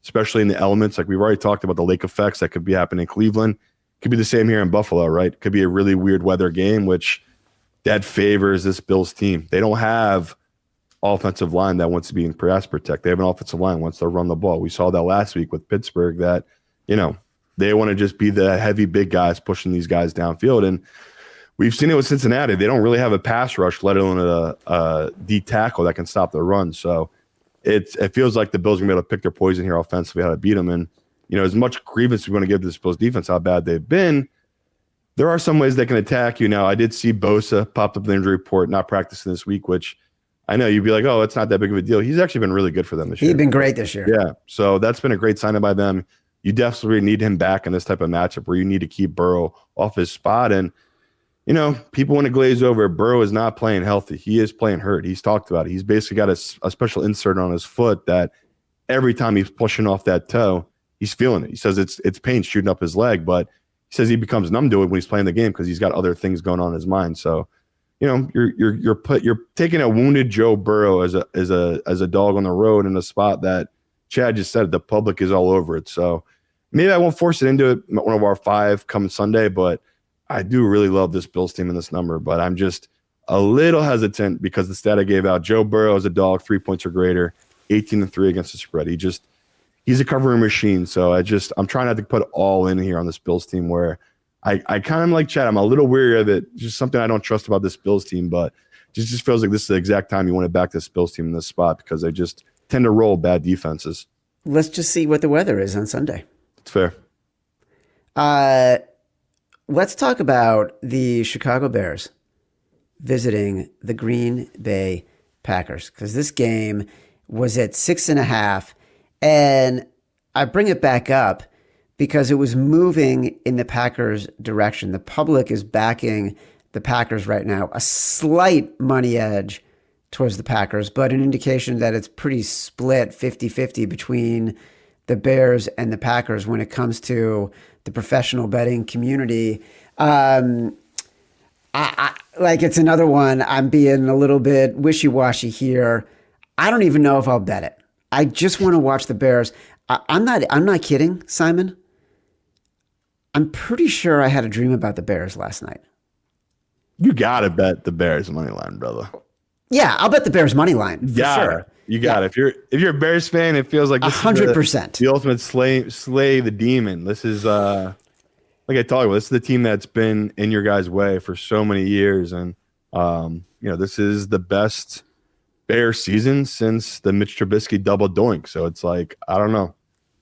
especially in the elements. Like we've already talked about the lake effects that could be happening in Cleveland. Could be the same here in Buffalo, right? Could be a really weird weather game, which that favors this Bills team. They don't have offensive line that wants to be in pass protect. They have an offensive line that wants to run the ball. We saw that last week with Pittsburgh that, they want to just be the heavy big guys pushing these guys downfield. And we've seen it with Cincinnati. They don't really have a pass rush, let alone a D tackle that can stop the run. So it feels like the Bills are going to be able to pick their poison here offensively, how to beat them. And, as much grievance we want to give to this Bills defense, how bad they've been, there are some ways they can attack you. Now, I did see Bosa popped up in the injury report, not practicing this week, which I know you'd be like, oh, it's not that big of a deal. He's actually been really good for them this year. He's been great this year. Yeah. So that's been a great sign by them. You definitely need him back in this type of matchup where you need to keep Burrow off his spot. And, people want to glaze over. Burrow is not playing healthy. He is playing hurt. He's talked about it. He's basically got a special insert on his foot that every time he's pushing off that toe, he's feeling it. He says it's pain shooting up his leg, but he says he becomes numb to it when he's playing the game because he's got other things going on in his mind. So, you're taking a wounded Joe Burrow as a dog on the road in a spot that Chad just said the public is all over it. So maybe I won't force it into it, one of our 5 coming Sunday, but I do really love this Bills team in this number. But I'm just a little hesitant because the stat I gave out, Joe Burrow as a dog, 3 points or greater, 18-3 against the spread. He's a covering machine. So I'm trying not to put all in here on this Bills team where I kind of like Chad. I'm a little weary of it. Just something I don't trust about this Bills team, but just feels like this is the exact time you want to back this Bills team in this spot because they just tend to roll bad defenses. Let's just see what the weather is on Sunday. It's fair. Let's talk about the Chicago Bears visiting the Green Bay Packers because this game was at 6.5, and I bring it back up because it was moving in the Packers' direction. The public is backing the Packers right now, a slight money edge towards the Packers, but an indication that it's pretty split 50-50 between the Bears and the Packers when it comes to the professional betting community. I like it's another one. I'm being a little bit wishy-washy here. I don't even know if I'll bet it. I just want to watch the Bears. I'm not kidding, Simon. I'm pretty sure I had a dream about the Bears last night. You got to bet the Bears money line, brother. Yeah, I'll bet the Bears money line for sure. You got it. If you're a Bears fan, it feels like this 100%. is the ultimate slay the demon. This is like I talked about. This is the team that's been in your guys' way for so many years, and this is the best Bears season since the Mitch Trubisky double doink. So it's like, I don't know.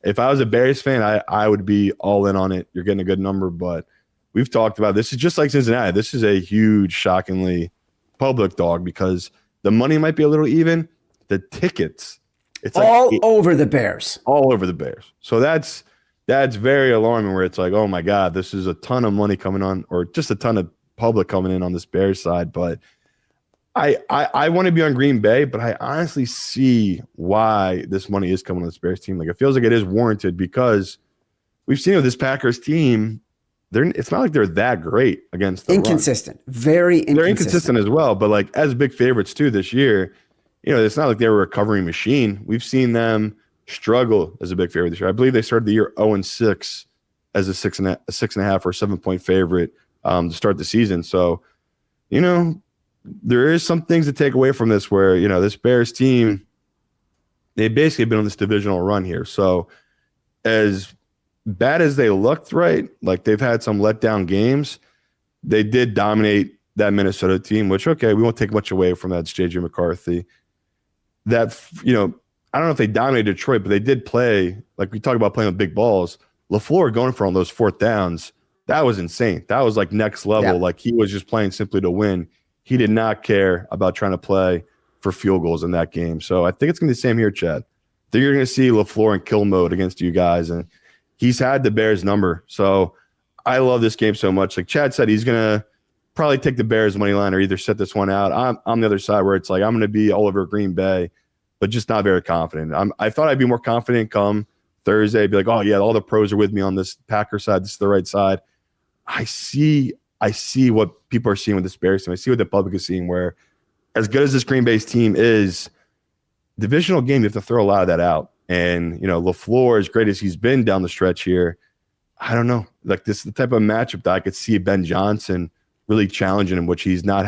If I was a Bears fan, I would be all in on it. You're getting a good number, but we've talked about this is just like Cincinnati. This is a huge, shockingly public dog because the money might be a little even. The tickets, it's all over the Bears. All over the Bears. So that's very alarming where it's like, oh my God, this is a ton of money coming on, or just a ton of public coming in on this Bears side. But I want to be on Green Bay, but I honestly see why this money is coming on this Bears team. Like, it feels like it is warranted because we've seen with this Packers team, it's not like they're that great against the inconsistent, run. Very inconsistent. They're inconsistent as well, but like as big favorites too this year, it's not like they were a recovering machine. We've seen them struggle as a big favorite this year. I believe they started the year 0-6 as a 6.5 or 7-point favorite to start the season. So, there is some things to take away from this where, this Bears team, they've basically been on this divisional run here. So as bad as they looked, right, like they've had some letdown games, they did dominate that Minnesota team, which, okay, we won't take much away from that. It's J.J. McCarthy. That, I don't know if they dominated Detroit, but they did play, like we talk about playing with big balls. LaFleur going for all those fourth downs, that was insane. That was like next level. Yeah. Like he was just playing simply to win. He did not care about trying to play for field goals in that game. So I think it's going to be the same here, Chad. I think you're going to see LaFleur in kill mode against you guys, and he's had the Bears number. So I love this game so much. Like Chad said, he's going to probably take the Bears money line or either set this one out. I'm the other side where it's like I'm going to be all over Green Bay, but just not very confident. I thought I'd be more confident come Thursday. Be like, oh, yeah, all the pros are with me on this Packer side. This is the right side. I see what people are seeing with this Bears team. I see what the public is seeing, where as good as this Green Bay's team is, divisional game, you have to throw a lot of that out. And, LaFleur, as great as he's been down the stretch here, I don't know. Like, this is the type of matchup that I could see Ben Johnson really challenging him, which he's not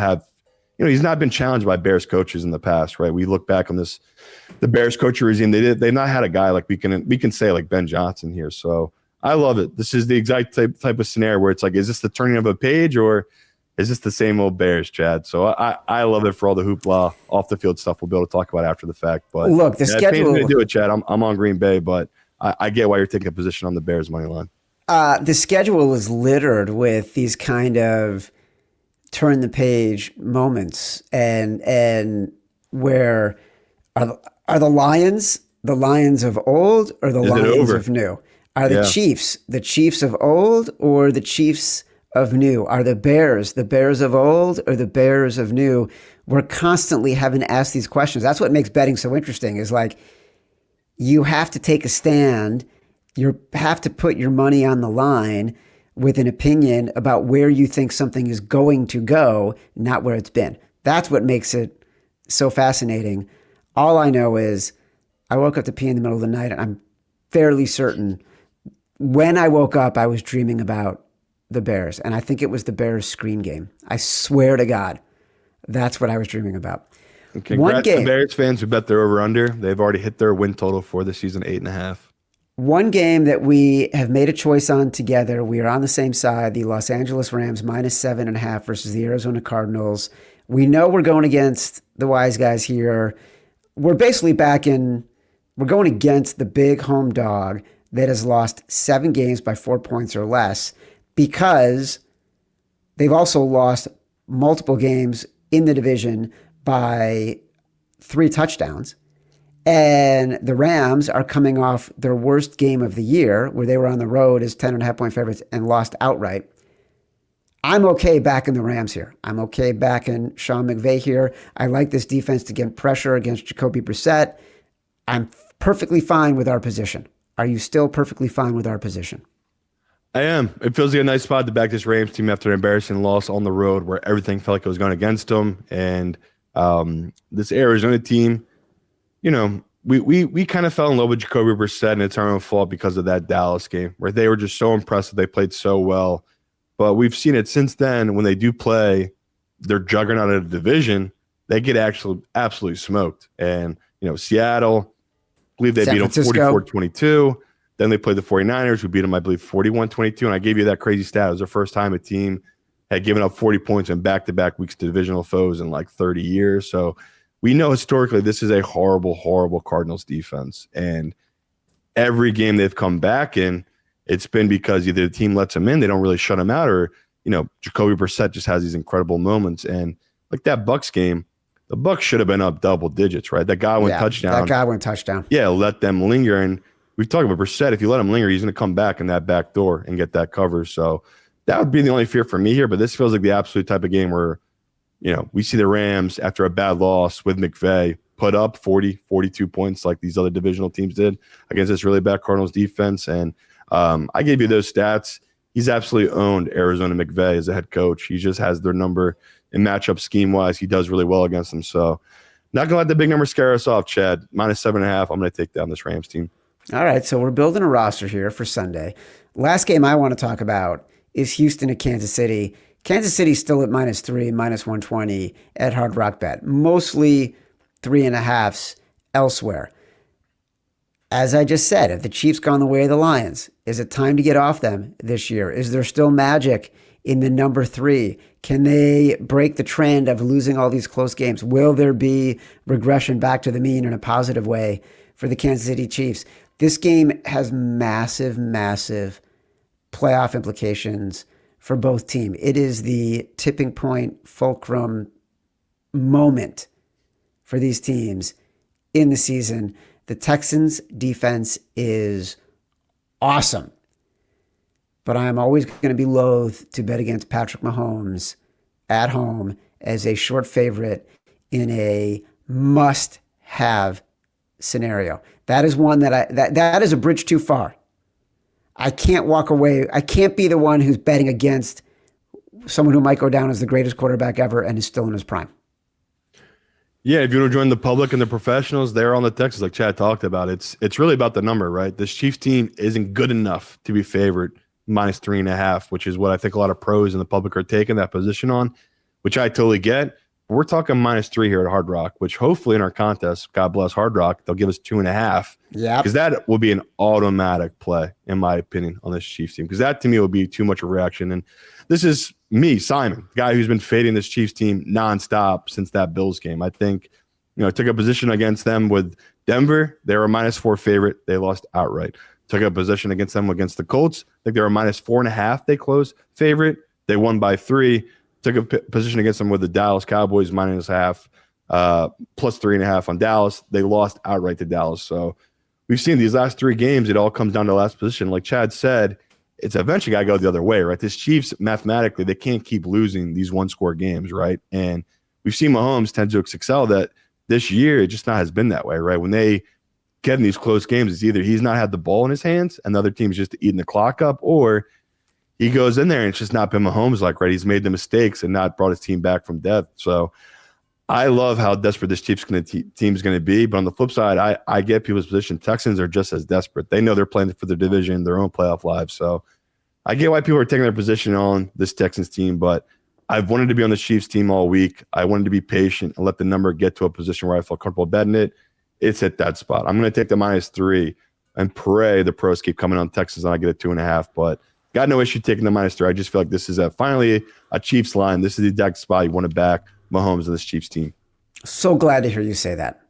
been challenged by Bears coaches in the past, right? We look back on the Bears coaching regime. They've not had a guy like we can say like Ben Johnson here. So I love it. This is the exact type of scenario where it's like, is this the turning of a page or is this the same old Bears, Chad? So I love it for all the hoopla off the field stuff we'll be able to talk about after the fact. But look, the schedule to do it, Chad. I'm on Green Bay, but I get why you're taking a position on the Bears money line. The schedule is littered with these kind of turn the page moments, and where are the Lions of old or the Lions of new? Are the Chiefs of old or the Chiefs of new? Are the Bears of old or the Bears of new? We're constantly having to ask these questions. That's what makes betting so interesting, is like you have to take a stand. You have to put your money on the line with an opinion about where you think something is going to go, not where it's been. That's what makes it so fascinating. All I know is I woke up to pee in the middle of the night, and I'm fairly certain when I woke up, I was dreaming about the Bears, and I think it was the Bears screen game. I swear to God, that's what I was dreaming about. Congrats to Bears fans who bet their over-under. They've already hit their win total for the season, 8.5. One game that we have made a choice on together. We are on the same side. The Los Angeles Rams -7.5 versus the Arizona Cardinals. We know we're going against the wise guys here. We're basically we're going against the big home dog that has lost 7 games by 4 points or less, because they've also lost multiple games in the division by 3 touchdowns. And the Rams are coming off their worst game of the year, where they were on the road as 10.5-point favorites and lost outright. I'm okay backing the Rams here. I'm okay backing Sean McVay here. I like this defense to get pressure against Jacoby Brissett. I'm perfectly fine with our position. Are you still perfectly fine with our position? I am. It feels like a nice spot to back this Rams team after an embarrassing loss on the road where everything felt like it was going against them. And this Arizona team, we kind of fell in love with Jacoby Brissett, and it's our own fault because of that Dallas game where they were just so impressive. They played so well. But we've seen it since then when they do play their juggernaut of the division, they get actually absolutely smoked. And, Seattle, I believe they San beat them Francisco. 44-22. Then they played the 49ers, who beat them, I believe, 41-22. And I gave you that crazy stat. It was the first time a team had given up 40 points in back-to-back weeks to divisional foes in like 30 years. So we know historically this is a horrible, horrible Cardinals defense. And every game they've come back in, it's been because either the team lets them in, they don't really shut them out, or, Jacoby Brissett just has these incredible moments. And like that Bucs game, the Bucs should have been up double digits, right? That guy went touchdown. That guy went touchdown. Yeah, let them linger. And we've talked about Brissett. If you let him linger, he's going to come back in that back door and get that cover. So that would be the only fear for me here. But this feels like the absolute type of game where, we see the Rams, after a bad loss with McVay, put up 40, 42 points like these other divisional teams did against this really bad Cardinals defense. And I gave you those stats. He's absolutely owned Arizona McVay as a head coach. He just has their number in matchup scheme-wise. He does really well against them. So not going to let the big number scare us off, Chad. -7.5. I'm going to take down this Rams team. All right, so we're building a roster here for Sunday. Last game I want to talk about is Houston at Kansas City. Kansas City's still at -3, -120 at Hard Rock Bet. Mostly 3.5s elsewhere. As I just said, if the Chiefs gone the way of the Lions, is it time to get off them this year? Is there still magic in the number 3? Can they break the trend of losing all these close games? Will there be regression back to the mean in a positive way for the Kansas City Chiefs? This game has massive, massive playoff implications for both teams. It is the tipping point, fulcrum moment for these teams in the season. The Texans' defense is awesome, but I am always going to be loath to bet against Patrick Mahomes at home as a short favorite in a must-have scenario. That is one that is a bridge too far. I can't walk away. I can't be the one who's betting against someone who might go down as the greatest quarterback ever and is still in his prime. Yeah, if you want to join the public and the professionals, they're on the Texans, like Chad talked about. It's really about the number, right? This Chiefs team isn't good enough to be favored -3.5, which is what I think a lot of pros in the public are taking that position on, which I totally get. But we're talking -3 here at Hard Rock, which hopefully in our contest, God bless Hard Rock, they'll give us 2.5. Yeah, because that will be an automatic play, in my opinion, on this Chiefs team. Because that to me would be too much of a reaction. And this is me, Simon, the guy who's been fading this Chiefs team nonstop since that Bills game. I think, I took a position against them with Denver. They were a -4 favorite. They lost outright. Took a position against them against the Colts. I think they were a -4.5. They closed favorite. They won by 3. Took a position against them with the Dallas Cowboys -0.5, +3.5 on Dallas. They lost outright to Dallas. So we've seen these last 3 games, it all comes down to last position. Like Chad said, it's eventually got to go the other way, right? This Chiefs, mathematically, they can't keep losing these one-score games, right? And we've seen Mahomes tend to excel that this year. It just not has been that way, right? When they get in these close games, it's either he's not had the ball in his hands and the other team's just eating the clock up, or he goes in there and it's just not been Mahomes like, right? He's made the mistakes and not brought his team back from death. So I love how desperate this Chiefs team's going to be. But on the flip side, I get people's position. Texans are just as desperate. They know they're playing for their division, their own playoff lives. So I get why people are taking their position on this Texans team, but I've wanted to be on the Chiefs team all week. I wanted to be patient and let the number get to a position where I feel comfortable betting it. It's at that spot. I'm going to take the -3 and pray the pros keep coming on Texans and I get a 2.5, but got no issue taking the -3. I just feel like this is finally a Chiefs line. This is the exact spot you want to back Mahomes and this Chiefs team. So glad to hear you say that.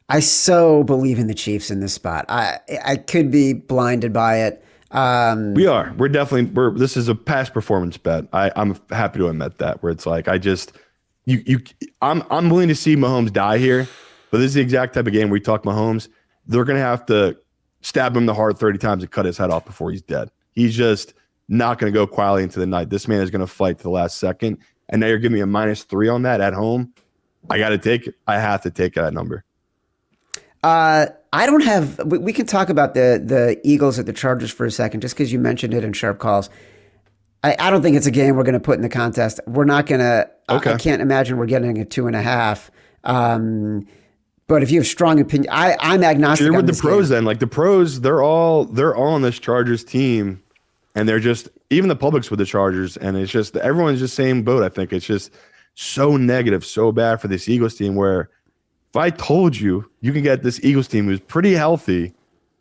I so believe in the Chiefs in this spot. I could be blinded by it. We are. We're definitely. This is a past performance bet. I'm happy to admit that. Where it's like I'm willing to see Mahomes die here, but this is the exact type of game where we talk Mahomes. They're going to have to stab him in the heart 30 times and cut his head off before he's dead. He's just not going to go quietly into the night. This man is going to fight to the last second. And now you're giving me a -3 on that at home. I got to take it. I have to take that number. I don't have. We can talk about the Eagles at the Chargers for a second, just because you mentioned it in Sharp Calls. I don't think it's a game we're going to put in the contest. We're not going to. Okay. I can't imagine we're getting a 2.5. But if you have strong opinion, I'm agnostic. You're with the pros game. then. Like the pros, they're all on this Chargers team, and they're just even the public's with the Chargers, and it's just everyone's just same boat. I think it's just so negative, so bad for this Eagles team, where if I told you you can get this Eagles team who's pretty healthy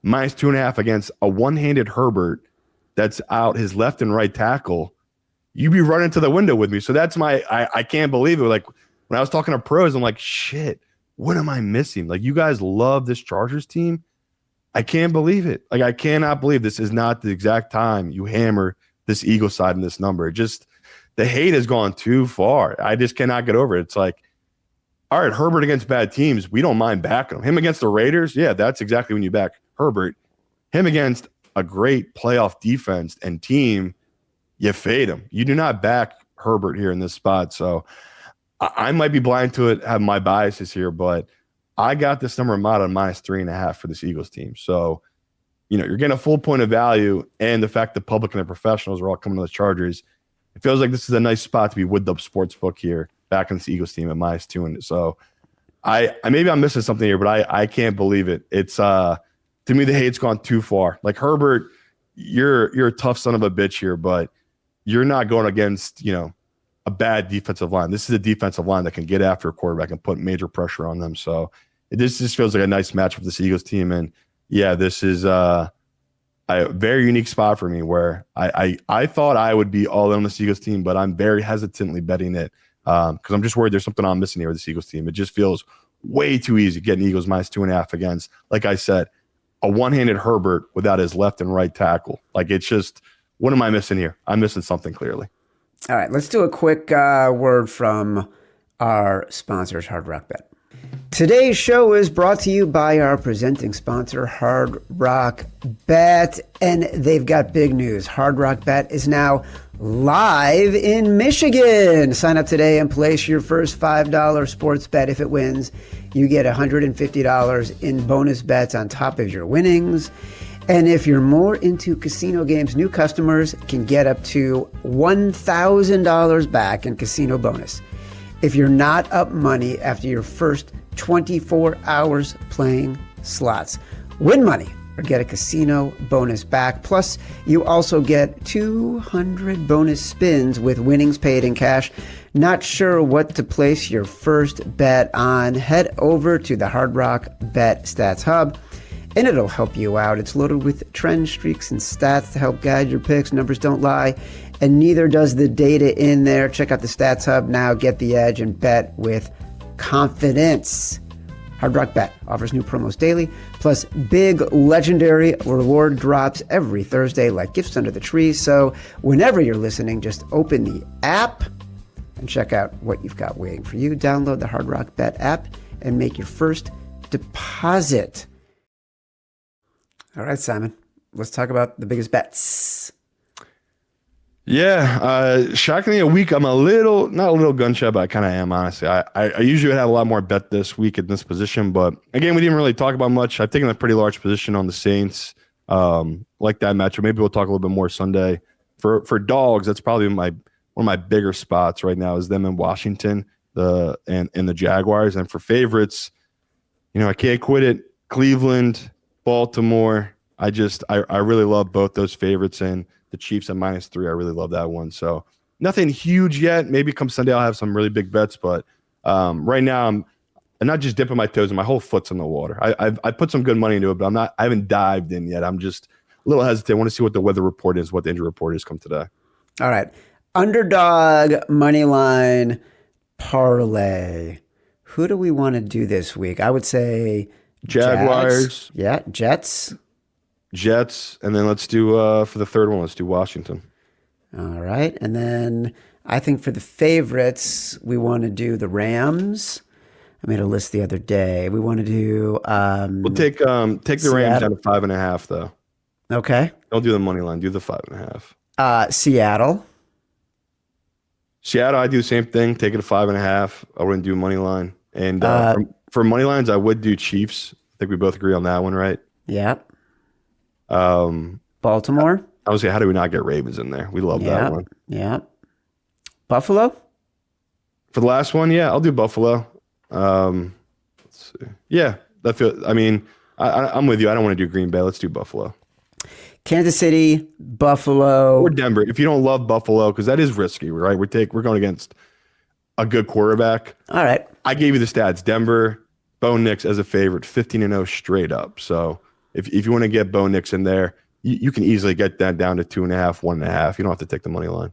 minus 2.5 against a one-handed Herbert that's out his left and right tackle, you'd be running to the window with me. So that's I can't believe it. Like when I was talking to pros, I'm like, shit, what am I missing? Like, you guys love this Chargers team. I can't believe it. Like, I cannot believe this is not the exact time you hammer this Eagle side in this number. It just, the hate has gone too far. I just cannot get over it. It's like, all right, Herbert against bad teams, we don't mind backing him. Him against the Raiders, yeah, that's exactly when you back Herbert. Him against a great playoff defense and team, you fade him. You do not back Herbert here in this spot. So I might be blind to it, have my biases here, but I got this number mod on minus 3.5 for this Eagles team. So, you know, you're getting a full point of value, and the fact the public and the professionals are all coming to the Chargers, it feels like this is a nice spot to be with the sportsbook here, back in this Eagles team at minus 2. And so I maybe I'm missing something here, but I can't believe it. It's to me, the hate's gone too far. Like, Herbert, you're a tough son of a bitch here, but you're not going against, you know, a bad defensive line. This is a defensive line that can get after a quarterback and put major pressure on them. So this just feels like a nice match with this Eagles team. And yeah, this is a very unique spot for me, where I thought I would be all in on this Eagles team, but I'm very hesitantly betting it because I'm just worried there's something I'm missing here with this Eagles team. It just feels way too easy getting Eagles minus 2.5 against, like I said, a one-handed Herbert without his left and right tackle. Like, it's just, what am I missing here? I'm missing something clearly. All right, let's do a quick word from our sponsors, Hard Rock Bet. Today's show is brought to you by our presenting sponsor, Hard Rock Bet, and they've got big news. Hard Rock Bet is now live in Michigan. Sign up today and place your first $5 sports bet. If it wins, you get $150 in bonus bets on top of your winnings. And if you're more into casino games, new customers can get up to $1,000 back in casino bonus if you're not up money after your first 24 hours playing slots. Win money or get a casino bonus back. Plus, you also get 200 bonus spins with winnings paid in cash. Not sure what to place your first bet on? Head over to the Hard Rock Bet Stats Hub, and it'll help you out. It's loaded with trend, streaks, and stats to help guide your picks. Numbers don't lie, and neither does the data in there. Check out the Stats Hub now. Get the edge and bet with confidence. Hard Rock Bet offers new promos daily, plus big legendary reward drops every Thursday like gifts under the tree. So whenever you're listening, just open the app and check out what you've got waiting for you. Download the Hard Rock Bet app and make your first deposit. All right, Simon, let's talk about the biggest bets. Yeah, shockingly, a week I'm not a little gun shy, but I kind of am, honestly. I usually would have a lot more bet this week in this position, but again, we didn't really talk about much. I've taken a pretty large position on the Saints, like that matchup. Maybe we'll talk a little bit more Sunday. For dogs, that's probably one of my bigger spots right now is them in Washington, and the Jaguars. And for favorites, you know, I can't quit it. Cleveland, Baltimore. I really love both those favorites, and the Chiefs at -3. I really love that one. So nothing huge yet. Maybe come Sunday I'll have some really big bets, but right now I'm not just dipping my toes, and my whole foot's in the water. I put some good money into it, but I haven't dived in yet. I'm just a little hesitant. I want to see what the weather report is, what the injury report is come today. All right. Underdog Moneyline parlay. Who do we want to do this week? I would say Jaguars. Jags. Yeah, Jets, and then let's do for the third one, let's do Washington. All right, and then I think for the favorites, we want to do the Rams. I made a list the other day. We want to do. We'll take the Rams down to 5.5 though. Okay. Don't do the money line. Do the 5.5. Seattle. I do the same thing. Take it to 5.5. I wouldn't do money line. And for money lines, I would do Chiefs. I think we both agree on that one, right? Yeah. Baltimore. I was saying, how do we not get Ravens in there? We love that one. Yeah. Buffalo. For the last one, yeah, I'll do Buffalo. Let's see. Yeah, I'm with you. I don't want to do Green Bay. Let's do Buffalo. Kansas City, Buffalo, or Denver. If you don't love Buffalo, because that is risky, right? We're going against a good quarterback. All right. I gave you the stats. Denver, Bo Nix as a favorite, 15-0 straight up. So if you want to get Bo Nix in there, you can easily get that down to 2.5, 1.5. You don't have to take the money line.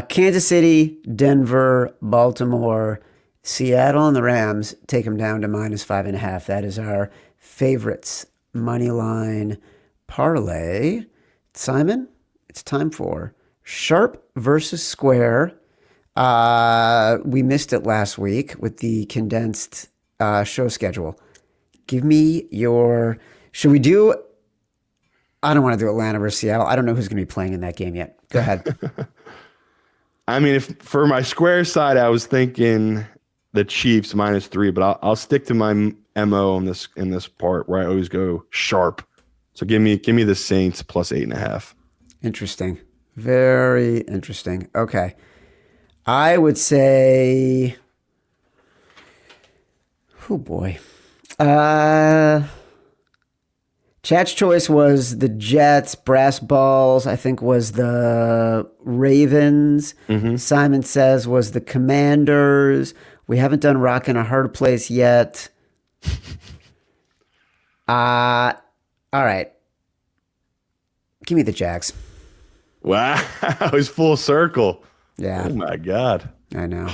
Kansas City, Denver, Baltimore, Seattle, and the Rams take them down to -5.5. That is our favorites money line parlay. Simon, it's time for Sharp versus Square. We missed it last week with the condensed show schedule. Give me your. Should we do? I don't want to do Atlanta versus Seattle. I don't know who's going to be playing in that game yet. Go ahead. I mean, if for my Square side, I was thinking the Chiefs -3, but I'll stick to my MO in this part where I always go sharp. So give me the Saints +8.5. Interesting. Very interesting. Okay. I would say, oh boy. Chad's choice was the Jets. Brass balls, I think, was the Ravens. Simon says was the Commanders. We haven't done Rock in a Hard Place yet. All right. Give me the Jags. Wow, it's full circle. Yeah. Oh my God. I know.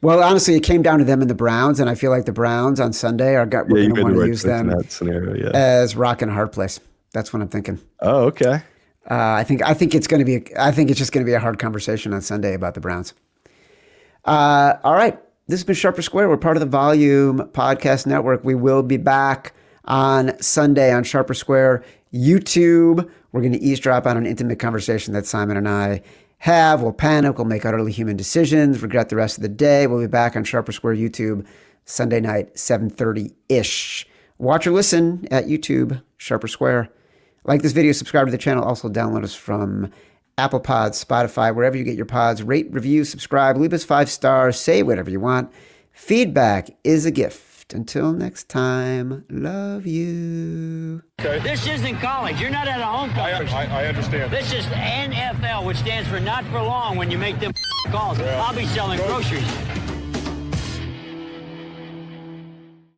Well, honestly, it came down to them and the Browns, and I feel like the Browns on Sunday we're going to want to use them in that scenario, as Rock in a Hard Place. That's what I'm thinking. Oh, okay. I think it's going to be. I think it's just going to be a hard conversation on Sunday about the Browns. All right, this has been Sharper Square. We're part of the Volume Podcast Network. We will be back on Sunday on Sharper Square YouTube. We're going to eavesdrop on an intimate conversation that Simon and I have. We'll panic. We'll make utterly human decisions. Regret the rest of the day. We'll be back on Sharper Square YouTube Sunday night, 7:30-ish. Watch or listen at YouTube, Sharper Square. Like this video, subscribe to the channel. Also download us from Apple Pods, Spotify, wherever you get your pods. Rate, review, subscribe. Leave us 5 stars. Say whatever you want. Feedback is a gift. Until next time, love you. Okay. This isn't college. You're not at a home conference. I understand. This is NFL, which stands for not for long when you make them calls. Yeah. I'll be selling groceries.